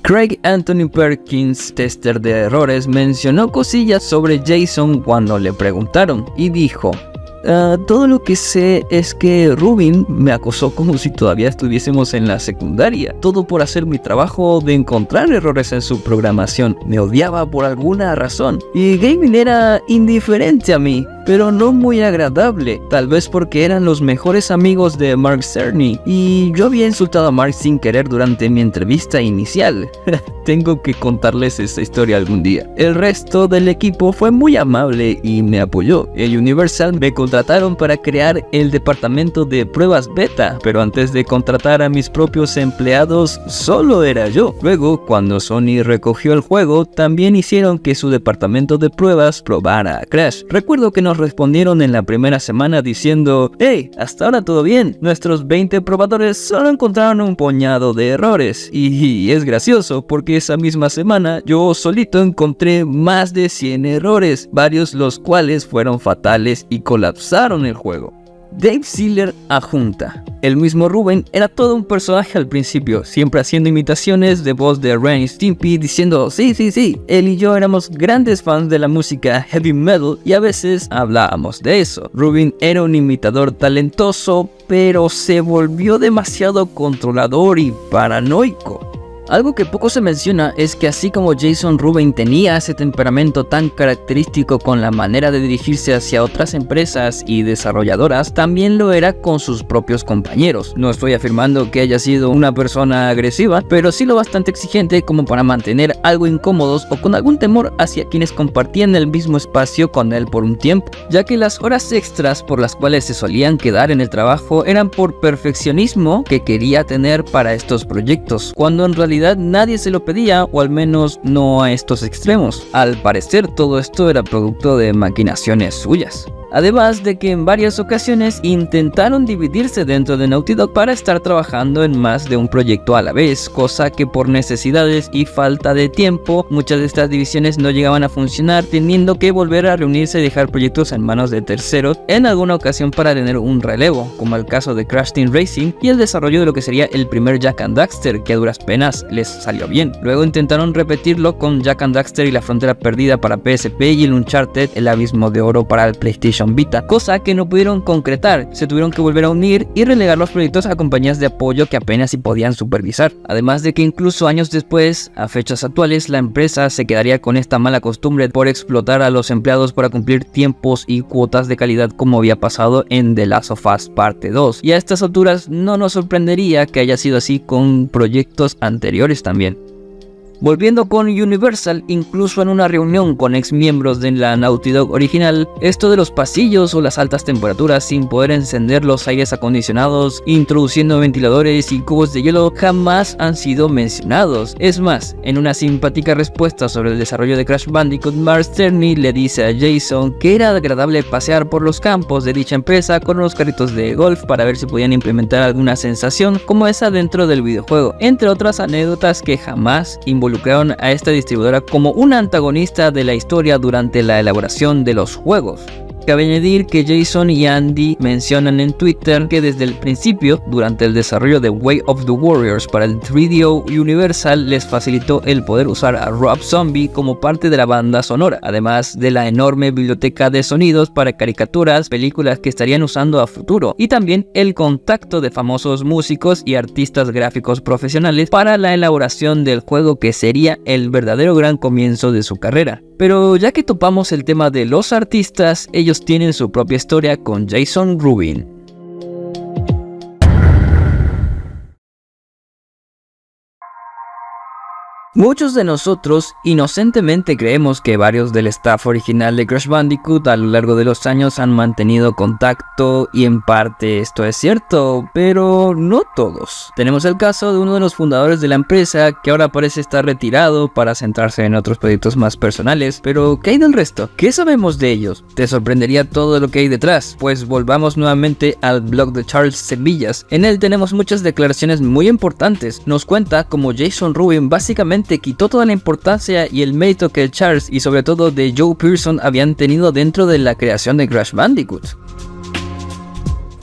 Craig Anthony Perkins, tester de errores, mencionó cosillas sobre Jason cuando le preguntaron y dijo: todo lo que sé es que Rubin me acosó como si todavía estuviésemos en la secundaria. Todo por hacer mi trabajo de encontrar errores en su programación. Me odiaba por alguna razón. Y gaming era indiferente a mí, pero no muy agradable. Tal vez porque eran los mejores amigos de Mark Cerny. Y yo había insultado a Mark sin querer durante mi entrevista inicial. Tengo que contarles esta historia algún día. El resto del equipo fue muy amable y me apoyó. El Universal me contrataron para crear el departamento de pruebas beta, pero antes de contratar a mis propios empleados, solo era yo. Luego, cuando Sony recogió el juego, también hicieron que su departamento de pruebas probara a Crash. Recuerdo que nos respondieron en la primera semana diciendo: hey, hasta ahora todo bien, nuestros 20 probadores solo encontraron un puñado de errores. Y es gracioso porque esa misma semana yo solito encontré más de 100 errores, varios los cuales fueron fatales y colapsaron el juego. Dave Sealer adjunta: el mismo Rubin era todo un personaje al principio, siempre haciendo imitaciones de voz de Ren y Stimpy, diciendo sí, él y yo éramos grandes fans de la música heavy metal y a veces hablábamos de eso. Rubin era un imitador talentoso, pero se volvió demasiado controlador y paranoico. Algo que poco se menciona es que así como Jason Rubin tenía ese temperamento tan característico con la manera de dirigirse hacia otras empresas y desarrolladoras, también lo era con sus propios compañeros. No estoy afirmando que haya sido una persona agresiva, pero sí lo bastante exigente como para mantener algo incómodos o con algún temor hacia quienes compartían el mismo espacio con él por un tiempo, ya que las horas extras por las cuales se solían quedar en el trabajo eran por perfeccionismo que quería tener para estos proyectos, cuando en realidad nadie se lo pedía, o al menos no a estos extremos. Al parecer todo esto era producto de maquinaciones suyas. Además de que en varias ocasiones intentaron dividirse dentro de Naughty Dog para estar trabajando en más de un proyecto a la vez, cosa que por necesidades y falta de tiempo, muchas de estas divisiones no llegaban a funcionar, teniendo que volver a reunirse y dejar proyectos en manos de terceros, en alguna ocasión para tener un relevo, como el caso de Crash Team Racing y el desarrollo de lo que sería el primer Jak and Daxter, que a duras penas les salió bien. Luego intentaron repetirlo con Jak and Daxter y la Frontera Perdida para PSP y el Uncharted, el Abismo de Oro para el PlayStation PlayStation Vita, cosa que no pudieron concretar, se tuvieron que volver a unir y relegar los proyectos a compañías de apoyo que apenas si podían supervisar. Además de que incluso años después, a fechas actuales, la empresa se quedaría con esta mala costumbre por explotar a los empleados para cumplir tiempos y cuotas de calidad como había pasado en The Last of Us Parte 2. Y a estas alturas no nos sorprendería que haya sido así con proyectos anteriores también. Volviendo con Universal, incluso en una reunión con ex miembros de la Naughty Dog original, esto de los pasillos o las altas temperaturas sin poder encender los aires acondicionados, introduciendo ventiladores y cubos de hielo jamás han sido mencionados. Es más, en una simpática respuesta sobre el desarrollo de Crash Bandicoot, Mark Cerny le dice a Jason que era agradable pasear por los campos de dicha empresa con los carritos de golf para ver si podían implementar alguna sensación como esa dentro del videojuego, entre otras anécdotas que jamás involucraron a esta distribuidora como una antagonista de la historia durante la elaboración de los juegos. Cabe añadir que Jason y Andy mencionan en Twitter que desde el principio, durante el desarrollo de Way of the Warriors para el 3DO, Universal les facilitó el poder usar a Rob Zombie como parte de la banda sonora, además de la enorme biblioteca de sonidos para caricaturas, películas que estarían usando a futuro, y también el contacto de famosos músicos y artistas gráficos profesionales para la elaboración del juego que sería el verdadero gran comienzo de su carrera. Pero ya que topamos el tema de los artistas, ellos tienen su propia historia con Jason Rubin. Muchos de nosotros inocentemente creemos que varios del staff original de Crash Bandicoot a lo largo de los años han mantenido contacto, y en parte esto es cierto, pero no todos. Tenemos el caso de uno de los fundadores de la empresa que ahora parece estar retirado para centrarse en otros proyectos más personales, pero ¿qué hay del resto? ¿Qué sabemos de ellos? ¿Te sorprendería todo lo que hay detrás? Pues volvamos nuevamente al blog de Charles Cebillas. En él tenemos muchas declaraciones muy importantes. Nos cuenta cómo Jason Rubin básicamente quitó toda la importancia y el mérito que Charles y sobre todo de Joe Pearson habían tenido dentro de la creación de Crash Bandicoot.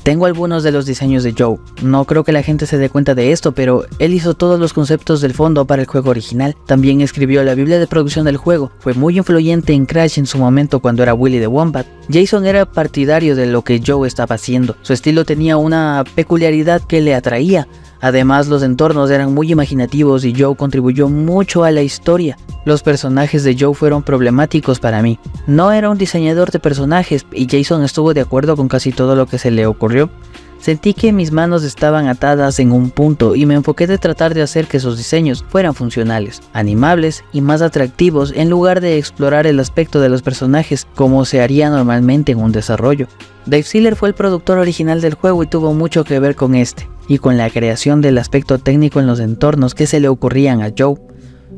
Tengo algunos de los diseños de Joe. No creo que la gente se dé cuenta de esto, pero él hizo todos los conceptos del fondo para el juego original. También escribió la biblia de producción del juego. Fue muy influyente en Crash en su momento cuando era Willy the Wombat. Jason era partidario de lo que Joe estaba haciendo. Su estilo tenía una peculiaridad que le atraía. Además, los entornos eran muy imaginativos y Joe contribuyó mucho a la historia. Los personajes de Joe fueron problemáticos para mí. No era un diseñador de personajes y Jason estuvo de acuerdo con casi todo lo que se le ocurrió. Sentí que mis manos estaban atadas en un punto y me enfoqué de tratar de hacer que sus diseños fueran funcionales, animables y más atractivos en lugar de explorar el aspecto de los personajes como se haría normalmente en un desarrollo. Dave Sealer fue el productor original del juego y tuvo mucho que ver con este, y con la creación del aspecto técnico en los entornos que se le ocurrían a Joe.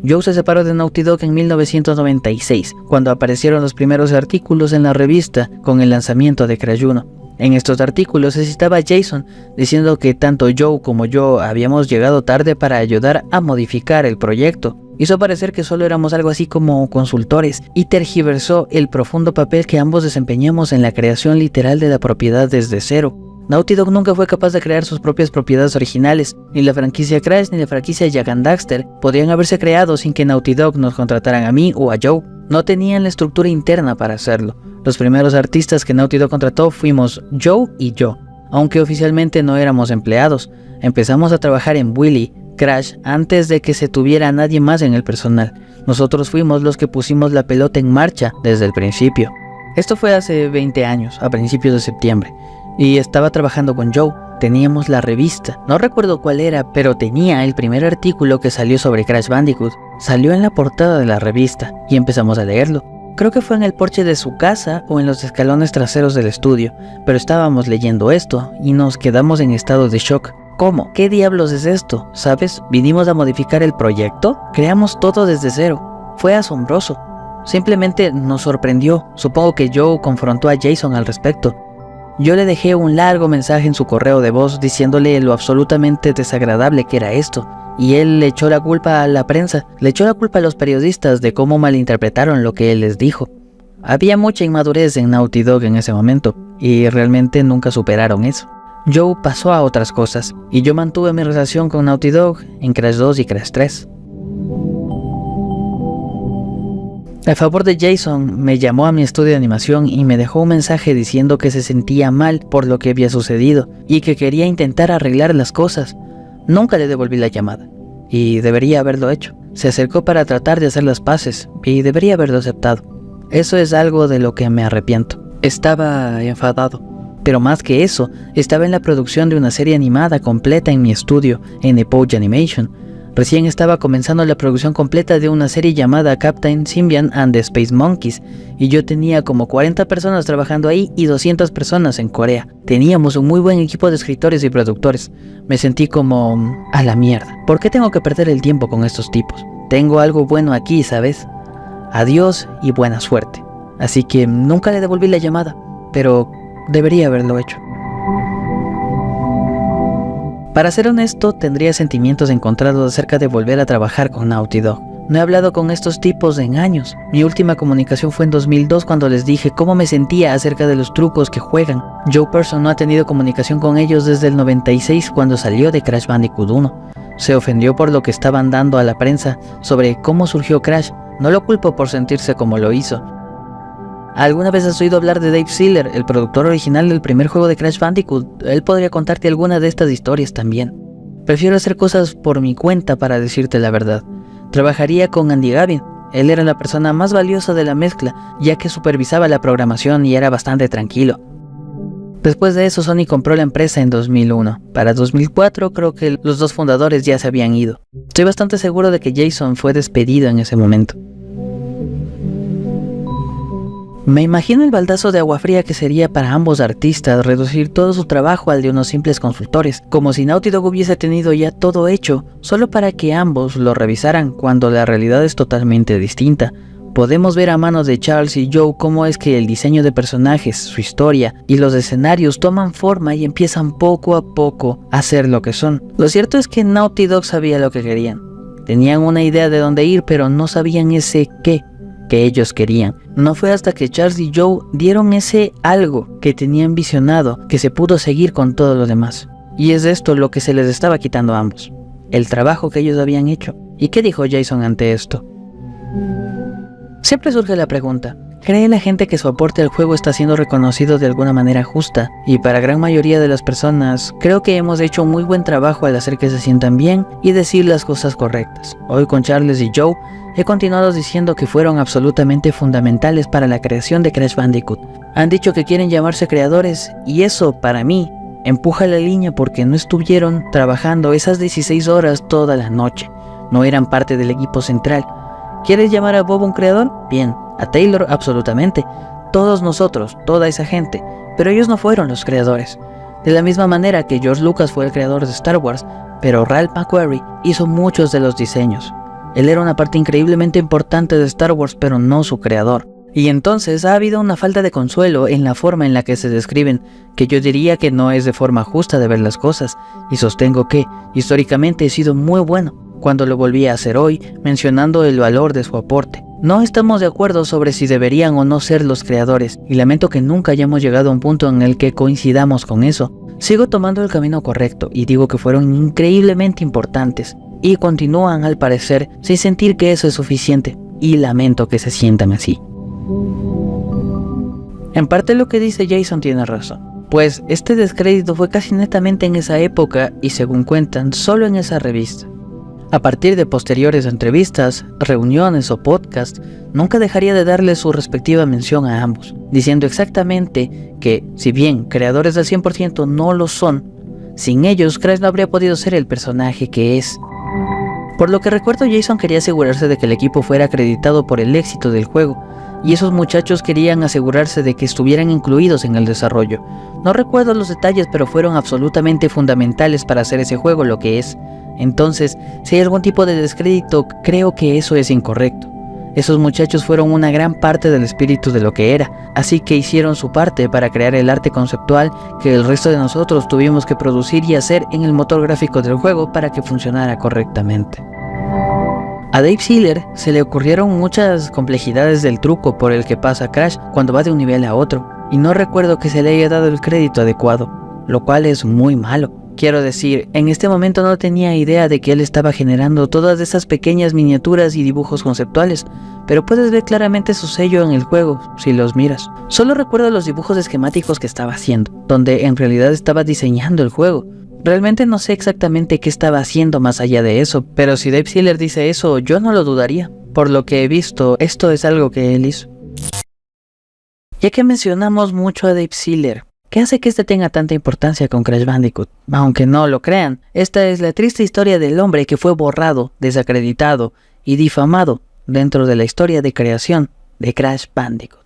Joe se separó de Naughty Dog en 1996, cuando aparecieron los primeros artículos en la revista con el lanzamiento de Crash 1. En estos artículos se citaba a Jason diciendo que tanto Joe como yo habíamos llegado tarde para ayudar a modificar el proyecto. Hizo parecer que solo éramos algo así como consultores y tergiversó el profundo papel que ambos desempeñamos en la creación literal de la propiedad desde cero. Naughty Dog nunca fue capaz de crear sus propias propiedades originales. Ni la franquicia Crash ni la franquicia Jak and Daxter podrían haberse creado sin que Naughty Dog nos contrataran a mí o a Joe. No tenían la estructura interna para hacerlo. Los primeros artistas que Naughty Dog contrató fuimos Joe y yo, aunque oficialmente no éramos empleados. Empezamos a trabajar en Willy, Crash, antes de que se tuviera nadie más en el personal. Nosotros fuimos los que pusimos la pelota en marcha desde el principio. Esto fue hace 20 años, a principios de septiembre, y estaba trabajando con Joe. Teníamos la revista, no recuerdo cuál era, pero tenía el primer artículo que salió sobre Crash Bandicoot. Salió en la portada de la revista y empezamos a leerlo. Creo que fue en el porche de su casa o en los escalones traseros del estudio, pero estábamos leyendo esto y nos quedamos en estado de shock. ¿Cómo? ¿Qué diablos es esto? ¿Sabes? ¿Vinimos a modificar el proyecto? Creamos todo desde cero. Fue asombroso. Simplemente nos sorprendió. Supongo que Joe confrontó a Jason al respecto. Yo le dejé un largo mensaje en su correo de voz diciéndole lo absolutamente desagradable que era esto. Y él le echó la culpa a la prensa, le echó la culpa a los periodistas de cómo malinterpretaron lo que él les dijo. Había mucha inmadurez en Naughty Dog en ese momento, y realmente nunca superaron eso. Joe pasó a otras cosas, y yo mantuve mi relación con Naughty Dog en Crash 2 y Crash 3. A favor de Jason, me llamó a mi estudio de animación y me dejó un mensaje diciendo que se sentía mal por lo que había sucedido y que quería intentar arreglar las cosas. Nunca le devolví la llamada, y debería haberlo hecho. Se acercó para tratar de hacer las paces, y debería haberlo aceptado. Eso es algo de lo que me arrepiento. Estaba enfadado, pero más que eso, estaba en la producción de una serie animada completa en mi estudio, en Epoch Animation. Recién estaba comenzando la producción completa de una serie llamada Captain Symbian and the Space Monkeys, y yo tenía como 40 personas trabajando ahí y 200 personas en Corea. Teníamos un muy buen equipo de escritores y productores. Me sentí como a la mierda. ¿Por qué tengo que perder el tiempo con estos tipos? Tengo algo bueno aquí, ¿sabes? Adiós y buena suerte. Así que nunca le devolví la llamada, pero debería haberlo hecho. Para ser honesto, tendría sentimientos encontrados acerca de volver a trabajar con Naughty Dog. No he hablado con estos tipos en años. Mi última comunicación fue en 2002 cuando les dije cómo me sentía acerca de los trucos que juegan. Joe Person no ha tenido comunicación con ellos desde el 96 cuando salió de Crash Bandicoot 1. Se ofendió por lo que estaban dando a la prensa sobre cómo surgió Crash. No lo culpo por sentirse como lo hizo. ¿Alguna vez has oído hablar de Dave Sealer, el productor original del primer juego de Crash Bandicoot? Él podría contarte alguna de estas historias también. Prefiero hacer cosas por mi cuenta para decirte la verdad. Trabajaría con Andy Gavin. Él era la persona más valiosa de la mezcla, ya que supervisaba la programación y era bastante tranquilo. Después de eso, Sony compró la empresa en 2001. Para 2004 creo que los dos fundadores ya se habían ido. Estoy bastante seguro de que Jason fue despedido en ese momento. Me imagino el baldazo de agua fría que sería para ambos artistas reducir todo su trabajo al de unos simples consultores, como si Naughty Dog hubiese tenido ya todo hecho, solo para que ambos lo revisaran cuando la realidad es totalmente distinta. Podemos ver a manos de Charles y Joe cómo es que el diseño de personajes, su historia y los escenarios toman forma y empiezan poco a poco a ser lo que son. Lo cierto es que Naughty Dog sabía lo que querían. Tenían una idea de dónde ir, pero no sabían ese qué que ellos querían. No fue hasta que Charles y Joe dieron ese algo que tenían visionado que se pudo seguir con todo lo demás. Y es esto lo que se les estaba quitando a ambos, el trabajo que ellos habían hecho. ¿Y qué dijo Jason ante esto? Siempre surge la pregunta, ¿cree la gente que su aporte al juego está siendo reconocido de alguna manera justa? Y para gran mayoría de las personas, creo que hemos hecho un muy buen trabajo al hacer que se sientan bien y decir las cosas correctas. Hoy con Charles y Joe, he continuado diciendo que fueron absolutamente fundamentales para la creación de Crash Bandicoot. Han dicho que quieren llamarse creadores y eso, para mí, empuja la línea porque no estuvieron trabajando esas 16 horas toda la noche. No eran parte del equipo central. ¿Quieres llamar a Bob un creador? Bien. A Taylor, absolutamente. Todos nosotros, toda esa gente. Pero ellos no fueron los creadores. De la misma manera que George Lucas fue el creador de Star Wars, pero Ralph McQuarrie hizo muchos de los diseños. Él era una parte increíblemente importante de Star Wars, pero no su creador. Y entonces ha habido una falta de consuelo en la forma en la que se describen, que yo diría que no es de forma justa de ver las cosas, y sostengo que, históricamente he sido muy bueno, cuando lo volví a hacer hoy, mencionando el valor de su aporte. No estamos de acuerdo sobre si deberían o no ser los creadores, y lamento que nunca hayamos llegado a un punto en el que coincidamos con eso. Sigo tomando el camino correcto, y digo que fueron increíblemente importantes, y continúan al parecer sin sentir que eso es suficiente, y lamento que se sientan así. En parte lo que dice Jason tiene razón, pues este descrédito fue casi netamente en esa época y según cuentan, solo en esa revista. A partir de posteriores entrevistas, reuniones o podcasts, nunca dejaría de darle su respectiva mención a ambos, diciendo exactamente que, si bien creadores del 100% no lo son, sin ellos Crash no habría podido ser el personaje que es. Por lo que recuerdo, Jason quería asegurarse de que el equipo fuera acreditado por el éxito del juego, y esos muchachos querían asegurarse de que estuvieran incluidos en el desarrollo. No recuerdo los detalles, pero fueron absolutamente fundamentales para hacer ese juego lo que es. Entonces, si hay algún tipo de descrédito, creo que eso es incorrecto. Esos muchachos fueron una gran parte del espíritu de lo que era, así que hicieron su parte para crear el arte conceptual que el resto de nosotros tuvimos que producir y hacer en el motor gráfico del juego para que funcionara correctamente. A Dave Sealer se le ocurrieron muchas complejidades del truco por el que pasa Crash cuando va de un nivel a otro, y no recuerdo que se le haya dado el crédito adecuado, lo cual es muy malo. Quiero decir, en este momento no tenía idea de que él estaba generando todas esas pequeñas miniaturas y dibujos conceptuales, pero puedes ver claramente su sello en el juego, si los miras. Solo recuerdo los dibujos esquemáticos que estaba haciendo, donde en realidad estaba diseñando el juego. Realmente no sé exactamente qué estaba haciendo más allá de eso, pero si Dave Siller dice eso, yo no lo dudaría. Por lo que he visto, esto es algo que él hizo. Ya que mencionamos mucho a Dave Siller, ¿qué hace que este tenga tanta importancia con Crash Bandicoot? Aunque no lo crean, esta es la triste historia del hombre que fue borrado, desacreditado y difamado dentro de la historia de creación de Crash Bandicoot.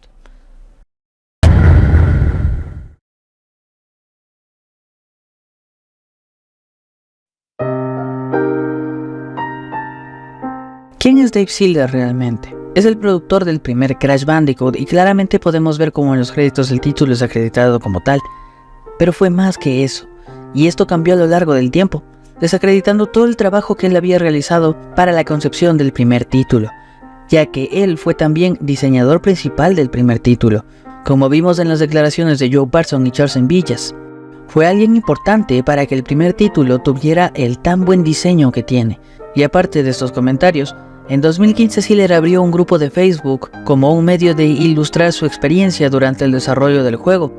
¿Quién es Dave Siller realmente? Es el productor del primer Crash Bandicoot y claramente podemos ver cómo en los créditos el título es acreditado como tal. Pero fue más que eso, y esto cambió a lo largo del tiempo, desacreditando todo el trabajo que él había realizado para la concepción del primer título, ya que él fue también diseñador principal del primer título, como vimos en las declaraciones de Joe Barson y Charles Villas. Fue alguien importante para que el primer título tuviera el tan buen diseño que tiene, y aparte de estos comentarios, en 2015 Siller abrió un grupo de Facebook como un medio de ilustrar su experiencia durante el desarrollo del juego.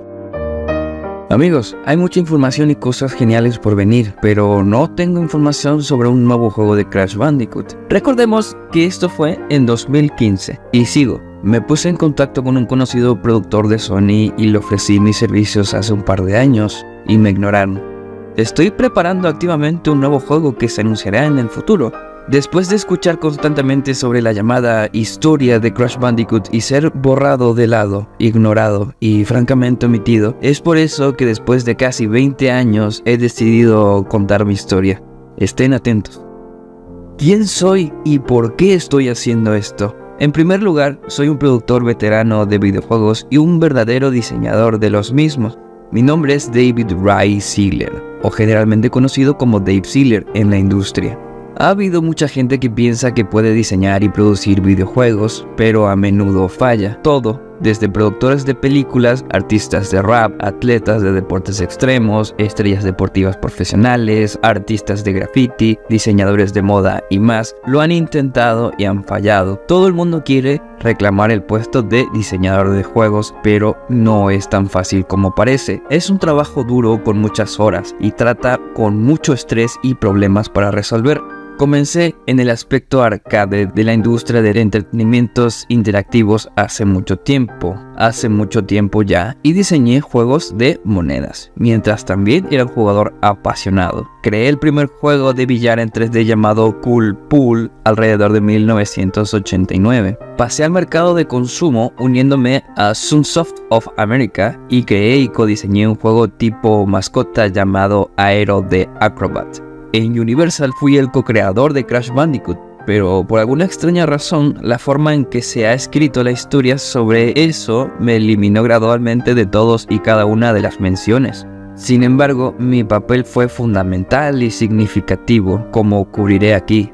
Amigos, hay mucha información y cosas geniales por venir, pero no tengo información sobre un nuevo juego de Crash Bandicoot. Recordemos que esto fue en 2015, y sigo. Me puse en contacto con un conocido productor de Sony y le ofrecí mis servicios hace un par de años, y me ignoraron. Estoy preparando activamente un nuevo juego que se anunciará en el futuro. Después de escuchar constantemente sobre la llamada historia de Crash Bandicoot y ser borrado de lado, ignorado y francamente omitido, es por eso que después de casi 20 años he decidido contar mi historia. Estén atentos. ¿Quién soy y por qué estoy haciendo esto? En primer lugar, soy un productor veterano de videojuegos y un verdadero diseñador de los mismos. Mi nombre es David Ray Siller, o generalmente conocido como Dave Siller en la industria. Ha habido mucha gente que piensa que puede diseñar y producir videojuegos, pero a menudo falla. Todo, desde productores de películas, artistas de rap, atletas de deportes extremos, estrellas deportivas profesionales, artistas de graffiti, diseñadores de moda y más, lo han intentado y han fallado. Todo el mundo quiere reclamar el puesto de diseñador de juegos, pero no es tan fácil como parece. Es un trabajo duro con muchas horas y trata con mucho estrés y problemas para resolver. Comencé en el aspecto arcade de la industria de entretenimientos interactivos hace mucho tiempo ya, y diseñé juegos de monedas, mientras también era un jugador apasionado. Creé el primer juego de billar en 3D llamado Cool Pool alrededor de 1989. Pasé al mercado de consumo uniéndome a Sunsoft of America y creé y codiseñé un juego tipo mascota llamado Aero the Acrobat. En Universal fui el co-creador de Crash Bandicoot, pero por alguna extraña razón, la forma en que se ha escrito la historia sobre eso me eliminó gradualmente de todos y cada una de las menciones. Sin embargo, mi papel fue fundamental y significativo, como cubriré aquí.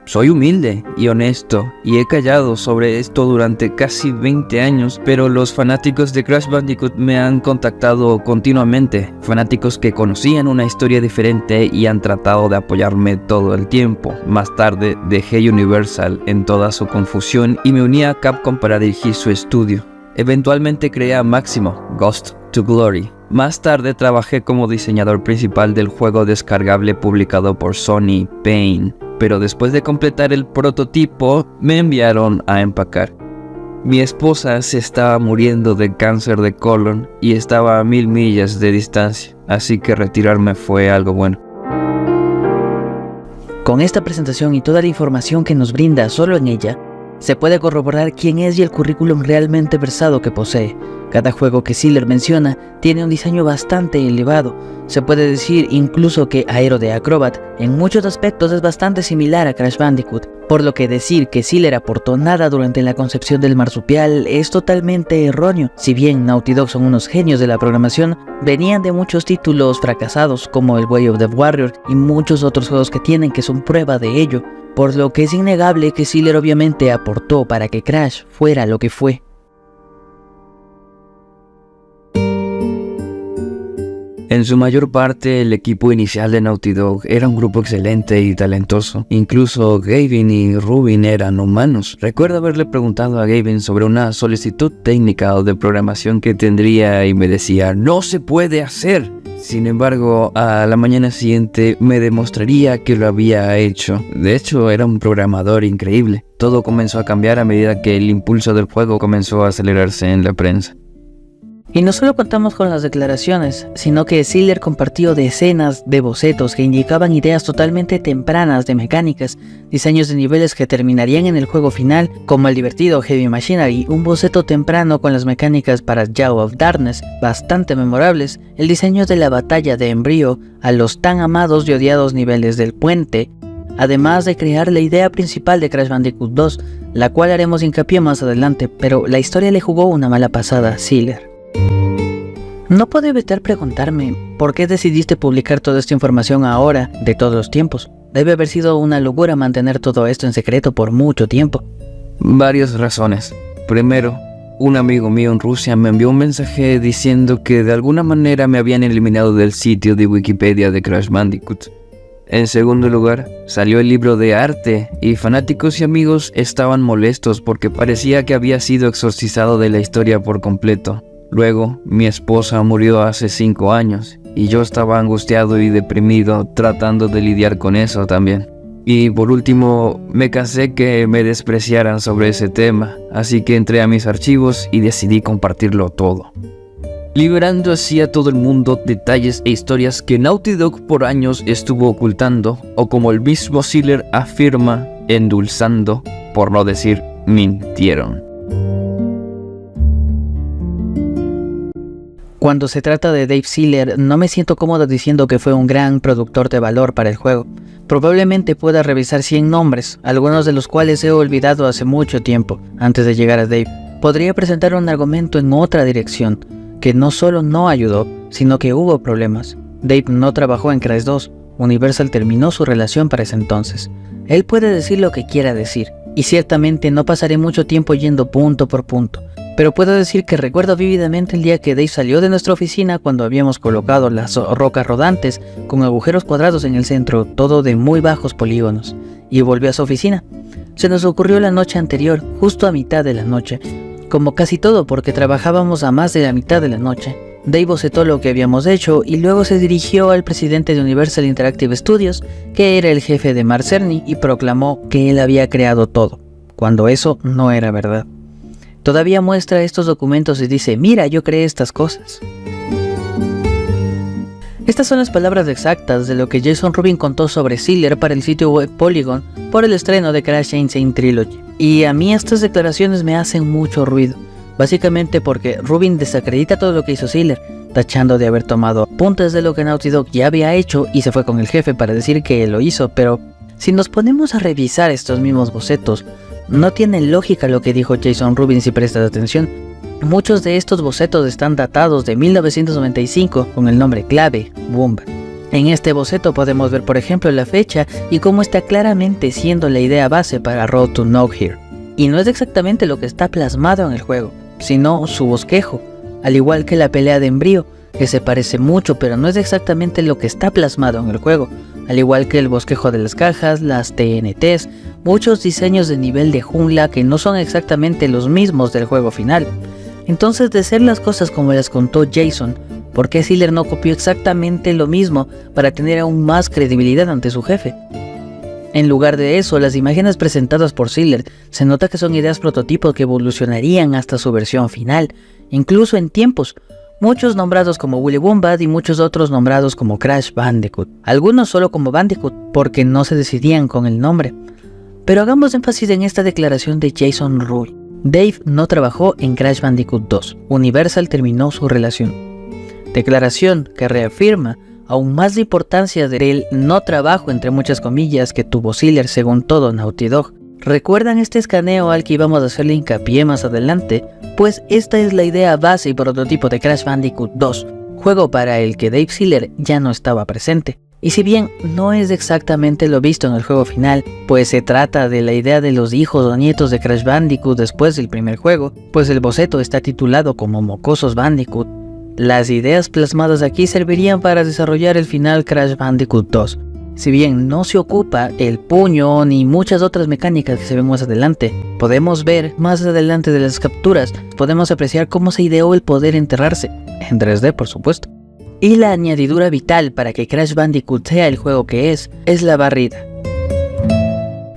Soy humilde y honesto, y he callado sobre esto durante casi 20 años, pero los fanáticos de Crash Bandicoot me han contactado continuamente, fanáticos que conocían una historia diferente y han tratado de apoyarme todo el tiempo. Más tarde dejé Universal en toda su confusión y me uní a Capcom para dirigir su estudio. Eventualmente creé a Máximo, Ghost to Glory. Más tarde trabajé como diseñador principal del juego descargable publicado por Sony, Pain. Pero después de completar el prototipo, me enviaron a empacar. Mi esposa se estaba muriendo de cáncer de colon y estaba a 1000 millas de distancia, así que retirarme fue algo bueno. Con esta presentación y toda la información que nos brinda solo en ella, se puede corroborar quién es y el currículum realmente versado que posee. Cada juego que Siller menciona tiene un diseño bastante elevado. Se puede decir incluso que Aero the Acrobat en muchos aspectos es bastante similar a Crash Bandicoot, por lo que decir que Siller aportó nada durante la concepción del marsupial es totalmente erróneo. Si bien Naughty Dog son unos genios de la programación, venían de muchos títulos fracasados como el Way of the Warrior y muchos otros juegos que tienen que son prueba de ello, por lo que es innegable que Siller obviamente aportó para que Crash fuera lo que fue. En su mayor parte, el equipo inicial de Naughty Dog era un grupo excelente y talentoso. Incluso Gavin y Rubin eran humanos. Recuerdo haberle preguntado a Gavin sobre una solicitud técnica o de programación que tendría y me decía, ¡no se puede hacer! Sin embargo, a la mañana siguiente me demostraría que lo había hecho. De hecho, era un programador increíble. Todo comenzó a cambiar a medida que el impulso del juego comenzó a acelerarse en la prensa. Y no solo contamos con las declaraciones, sino que Ziller compartió decenas de bocetos que indicaban ideas totalmente tempranas de mecánicas, diseños de niveles que terminarían en el juego final, como el divertido Heavy Machinery, un boceto temprano con las mecánicas para Jaw of Darkness, bastante memorables, el diseño de la batalla de Embryo, a los tan amados y odiados niveles del puente, además de crear la idea principal de Crash Bandicoot 2, la cual haremos hincapié más adelante, pero la historia le jugó una mala pasada a Ziller. No puedo evitar preguntarme, ¿por qué decidiste publicar toda esta información ahora, de todos los tiempos? Debe haber sido una locura mantener todo esto en secreto por mucho tiempo. Varias razones. Primero, un amigo mío en Rusia me envió un mensaje diciendo que de alguna manera me habían eliminado del sitio de Wikipedia de Crash Bandicoot. En segundo lugar, salió el libro de arte y fanáticos y amigos estaban molestos porque parecía que había sido exorcizado de la historia por completo. Luego, mi esposa murió hace 5 años y yo estaba angustiado y deprimido tratando de lidiar con eso también. Y por último, me cansé que me despreciaran sobre ese tema, así que entré a mis archivos y decidí compartirlo todo. Liberando así a todo el mundo detalles e historias que Naughty Dog por años estuvo ocultando, o como el mismo Ziller afirma, endulzando, por no decir mintieron. Cuando se trata de Dave Ziller, no me siento cómodo diciendo que fue un gran productor de valor para el juego. Probablemente pueda revisar 100 nombres, algunos de los cuales he olvidado hace mucho tiempo, antes de llegar a Dave. Podría presentar un argumento en otra dirección, que no solo no ayudó, sino que hubo problemas. Dave no trabajó en Crash 2, Universal terminó su relación para ese entonces. Él puede decir lo que quiera decir, y ciertamente no pasaré mucho tiempo yendo punto por punto. Pero puedo decir que recuerdo vívidamente el día que Dave salió de nuestra oficina cuando habíamos colocado las rocas rodantes con agujeros cuadrados en el centro, todo de muy bajos polígonos, y volvió a su oficina. Se nos ocurrió la noche anterior, justo a mitad de la noche, como casi todo porque trabajábamos a más de la mitad de la noche. Dave bocetó lo que habíamos hecho y luego se dirigió al presidente de Universal Interactive Studios, que era el jefe de Mark Cerny, y proclamó que él había creado todo, cuando eso no era verdad. Todavía muestra estos documentos y dice, mira, yo creé estas cosas. Estas son las palabras exactas de lo que Jason Rubin contó sobre Ziller para el sitio web Polygon por el estreno de Crash Insane Trilogy. Y a mí estas declaraciones me hacen mucho ruido, básicamente porque Rubin desacredita todo lo que hizo Ziller, tachando de haber tomado apuntes de lo que Naughty Dog ya había hecho y se fue con el jefe para decir que él lo hizo, pero si nos ponemos a revisar estos mismos bocetos, no tiene lógica lo que dijo Jason Rubin si prestas atención. Muchos de estos bocetos están datados de 1995 con el nombre clave, Wombat. En este boceto podemos ver por ejemplo la fecha y cómo está claramente siendo la idea base para Road to Nowhere. Y no es exactamente lo que está plasmado en el juego, sino su bosquejo, al igual que la pelea de Embryo, que se parece mucho pero no es exactamente lo que está plasmado en el juego, al igual que el bosquejo de las cajas, las TNTs, muchos diseños de nivel de jungla que no son exactamente los mismos del juego final. Entonces, de ser las cosas como las contó Jason, ¿por qué Ziller no copió exactamente lo mismo para tener aún más credibilidad ante su jefe? En lugar de eso, las imágenes presentadas por Ziller se nota que son ideas prototipos que evolucionarían hasta su versión final, incluso en tiempos, muchos nombrados como Willy Wombat y muchos otros nombrados como Crash Bandicoot, algunos solo como Bandicoot porque no se decidían con el nombre. Pero hagamos énfasis en esta declaración de Jason Rubin. Dave no trabajó en Crash Bandicoot 2, Universal terminó su relación. Declaración que reafirma aún más la importancia del no trabajo entre muchas comillas que tuvo Ziller según todo Naughty Dog. ¿Recuerdan este escaneo al que íbamos a hacerle hincapié más adelante? Pues esta es la idea base y prototipo de Crash Bandicoot 2, juego para el que Dave Ziller ya no estaba presente. Y si bien no es exactamente lo visto en el juego final, pues se trata de la idea de los hijos o nietos de Crash Bandicoot después del primer juego, pues el boceto está titulado como Mocosos Bandicoot, Las ideas plasmadas aquí servirían para desarrollar el final Crash Bandicoot 2. Si bien no se ocupa el puño ni muchas otras mecánicas que se ven más adelante, podemos ver más adelante de las capturas, podemos apreciar cómo se ideó el poder enterrarse, en 3D por supuesto. Y la añadidura vital para que Crash Bandicoot sea el juego que es la barrida.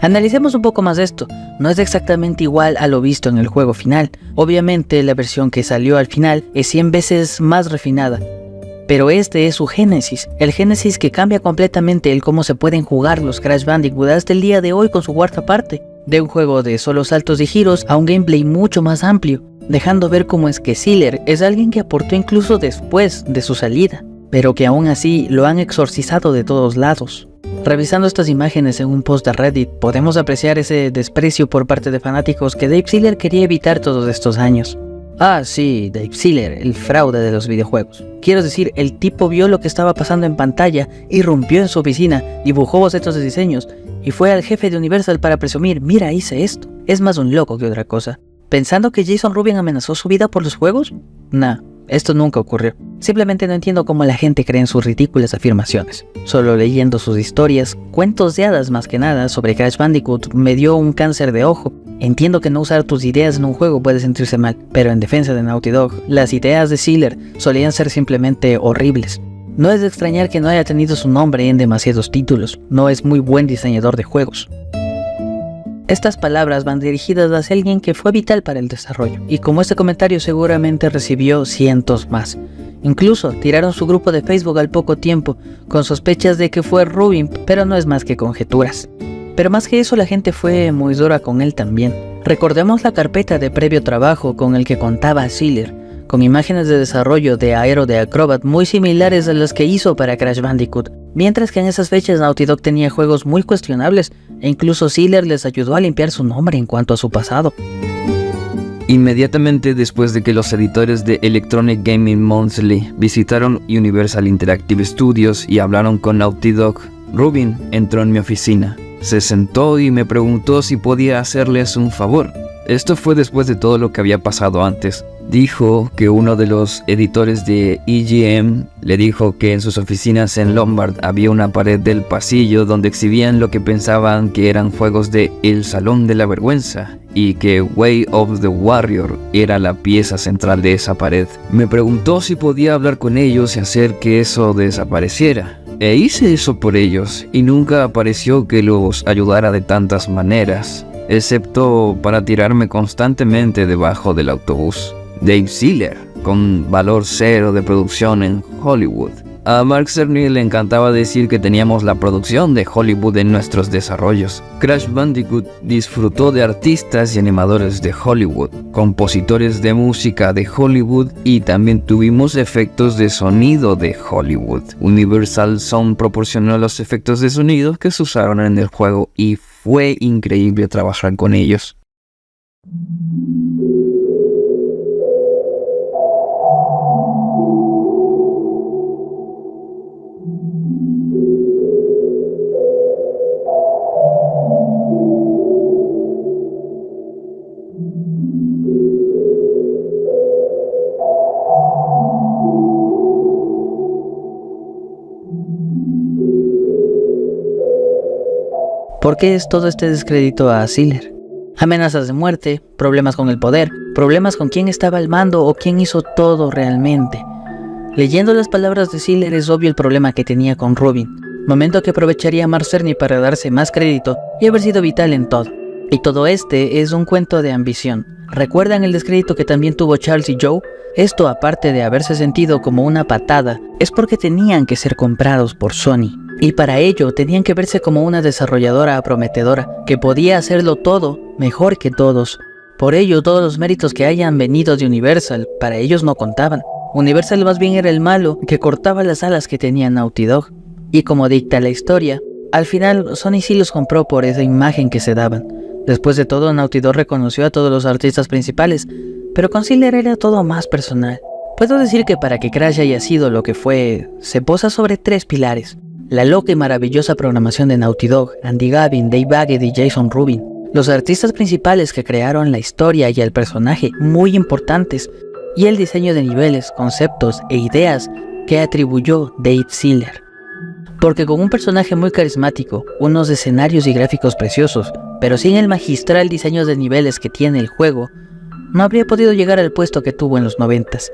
Analicemos un poco más esto, no es exactamente igual a lo visto en el juego final, obviamente la versión que salió al final es 100 veces más refinada. Pero este es su génesis, el génesis que cambia completamente el cómo se pueden jugar los Crash Bandicoot hasta el día de hoy con su cuarta parte, de un juego de solo saltos y giros a un gameplay mucho más amplio, dejando ver cómo es que Sealer es alguien que aportó incluso después de su salida, pero que aún así lo han exorcizado de todos lados. Revisando estas imágenes en un post de Reddit, podemos apreciar ese desprecio por parte de fanáticos que Dave Sealer quería evitar todos estos años. Ah, sí, Dave Sealer, el fraude de los videojuegos. Quiero decir, el tipo vio lo que estaba pasando en pantalla, irrumpió en su oficina, dibujó bocetos de diseños y fue al jefe de Universal para presumir, mira, hice esto. Es más un loco que otra cosa. ¿Pensando que Jason Rubin amenazó su vida por los juegos? Nah, esto nunca ocurrió. Simplemente no entiendo cómo la gente cree en sus ridículas afirmaciones. Solo leyendo sus historias, cuentos de hadas más que nada sobre Crash Bandicoot me dio un cáncer de ojo. Entiendo que no usar tus ideas en un juego puede sentirse mal, pero en defensa de Naughty Dog, las ideas de Sealer solían ser simplemente horribles. No es de extrañar que no haya tenido su nombre en demasiados títulos, no es muy buen diseñador de juegos. Estas palabras van dirigidas hacia alguien que fue vital para el desarrollo, y como este comentario seguramente recibió cientos más. Incluso tiraron su grupo de Facebook al poco tiempo, con sospechas de que fue Rubin, pero no es más que conjeturas. Pero más que eso, la gente fue muy dura con él también. Recordemos la carpeta de previo trabajo con el que contaba Sealer, con imágenes de desarrollo de Aero de Acrobat muy similares a las que hizo para Crash Bandicoot, mientras que en esas fechas Naughty Dog tenía juegos muy cuestionables, e incluso Sealer les ayudó a limpiar su nombre en cuanto a su pasado. Inmediatamente después de que los editores de Electronic Gaming Monthly visitaron Universal Interactive Studios y hablaron con Naughty Dog, Rubin entró en mi oficina. Se sentó y me preguntó si podía hacerles un favor. Esto fue después de todo lo que había pasado antes. Dijo que uno de los editores de EGM le dijo que en sus oficinas en Lombard había una pared del pasillo donde exhibían lo que pensaban que eran juegos de El Salón de la Vergüenza y que Way of the Warrior era la pieza central de esa pared. Me preguntó si podía hablar con ellos y hacer que eso desapareciera. E hice eso por ellos y nunca apareció que los ayudara de tantas maneras, excepto para tirarme constantemente debajo del autobús. Dave Sealer, con valor cero de producción en Hollywood. A Mark Cerny le encantaba decir que teníamos la producción de Hollywood en nuestros desarrollos. Crash Bandicoot disfrutó de artistas y animadores de Hollywood, compositores de música de Hollywood y también tuvimos efectos de sonido de Hollywood. Universal Sound proporcionó los efectos de sonido que se usaron en el juego y fue increíble trabajar con ellos. ¿Por qué es todo este descrédito a Sealer? Amenazas de muerte, problemas con el poder, problemas con quién estaba al mando o quién hizo todo realmente. Leyendo las palabras de Sealer es obvio el problema que tenía con Rubin, momento que aprovecharía Mark Cerny para darse más crédito y haber sido vital en todo. Y todo este es un cuento de ambición. ¿Recuerdan el descrédito que también tuvo Charles y Joe? Esto, aparte de haberse sentido como una patada, es porque tenían que ser comprados por Sony. Y para ello tenían que verse como una desarrolladora prometedora, que podía hacerlo todo mejor que todos. Por ello todos los méritos que hayan venido de Universal, para ellos no contaban. Universal más bien era el malo que cortaba las alas que tenía Naughty Dog. Y como dicta la historia, al final Sony sí los compró por esa imagen que se daban. Después de todo, Naughty Dog reconoció a todos los artistas principales, pero con Sealer era todo más personal. Puedo decir que para que Crash haya sido lo que fue, se posa sobre 3 pilares. La loca y maravillosa programación de Naughty Dog, Andy Gavin, Dave Baggett y Jason Rubin. Los artistas principales que crearon la historia y el personaje, muy importantes. y el diseño de niveles, conceptos e ideas que atribuyó Dave Siller. Porque con un personaje muy carismático, unos escenarios y gráficos preciosos, pero sin el magistral diseño de niveles que tiene el juego, no habría podido llegar al puesto que tuvo en los 90s.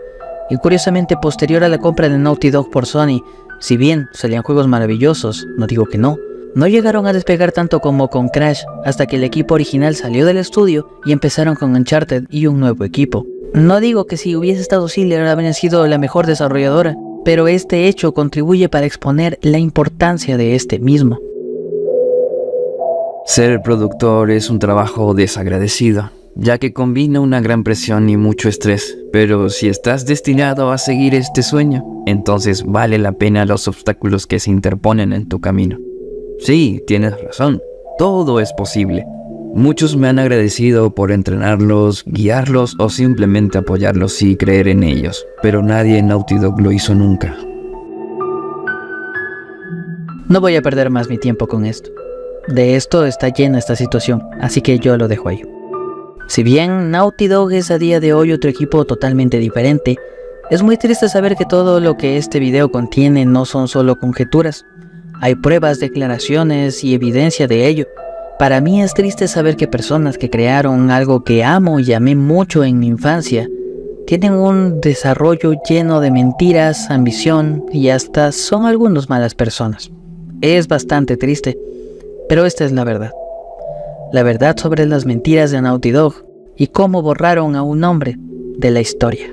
Y curiosamente, posterior a la compra de Naughty Dog por Sony, si bien salían juegos maravillosos, no digo que no llegaron a despegar tanto como con Crash, hasta que el equipo original salió del estudio y empezaron con Uncharted y un nuevo equipo. No digo que si hubiese estado Siller habría sido la mejor desarrolladora, pero este hecho contribuye para exponer la importancia de este mismo. Ser productor es un trabajo desagradecido, ya que combina una gran presión y mucho estrés, pero si estás destinado a seguir este sueño, entonces vale la pena los obstáculos que se interponen en tu camino. Sí, tienes razón, todo es posible. Muchos me han agradecido por entrenarlos, guiarlos o simplemente apoyarlos y creer en ellos, pero nadie en Naughty Dog lo hizo nunca. No voy a perder más mi tiempo con esto. De esto está llena esta situación, así que yo lo dejo ahí. Si bien Naughty Dog es a día de hoy otro equipo totalmente diferente, es muy triste saber que todo lo que este video contiene no son solo conjeturas. Hay pruebas, declaraciones y evidencia de ello. Para mí es triste saber que personas que crearon algo que amo y amé mucho en mi infancia, tienen un desarrollo lleno de mentiras, ambición y hasta son algunos malas personas. Es bastante triste, pero esta es la verdad. La verdad sobre las mentiras de Naughty Dog y cómo borraron a un hombre de la historia.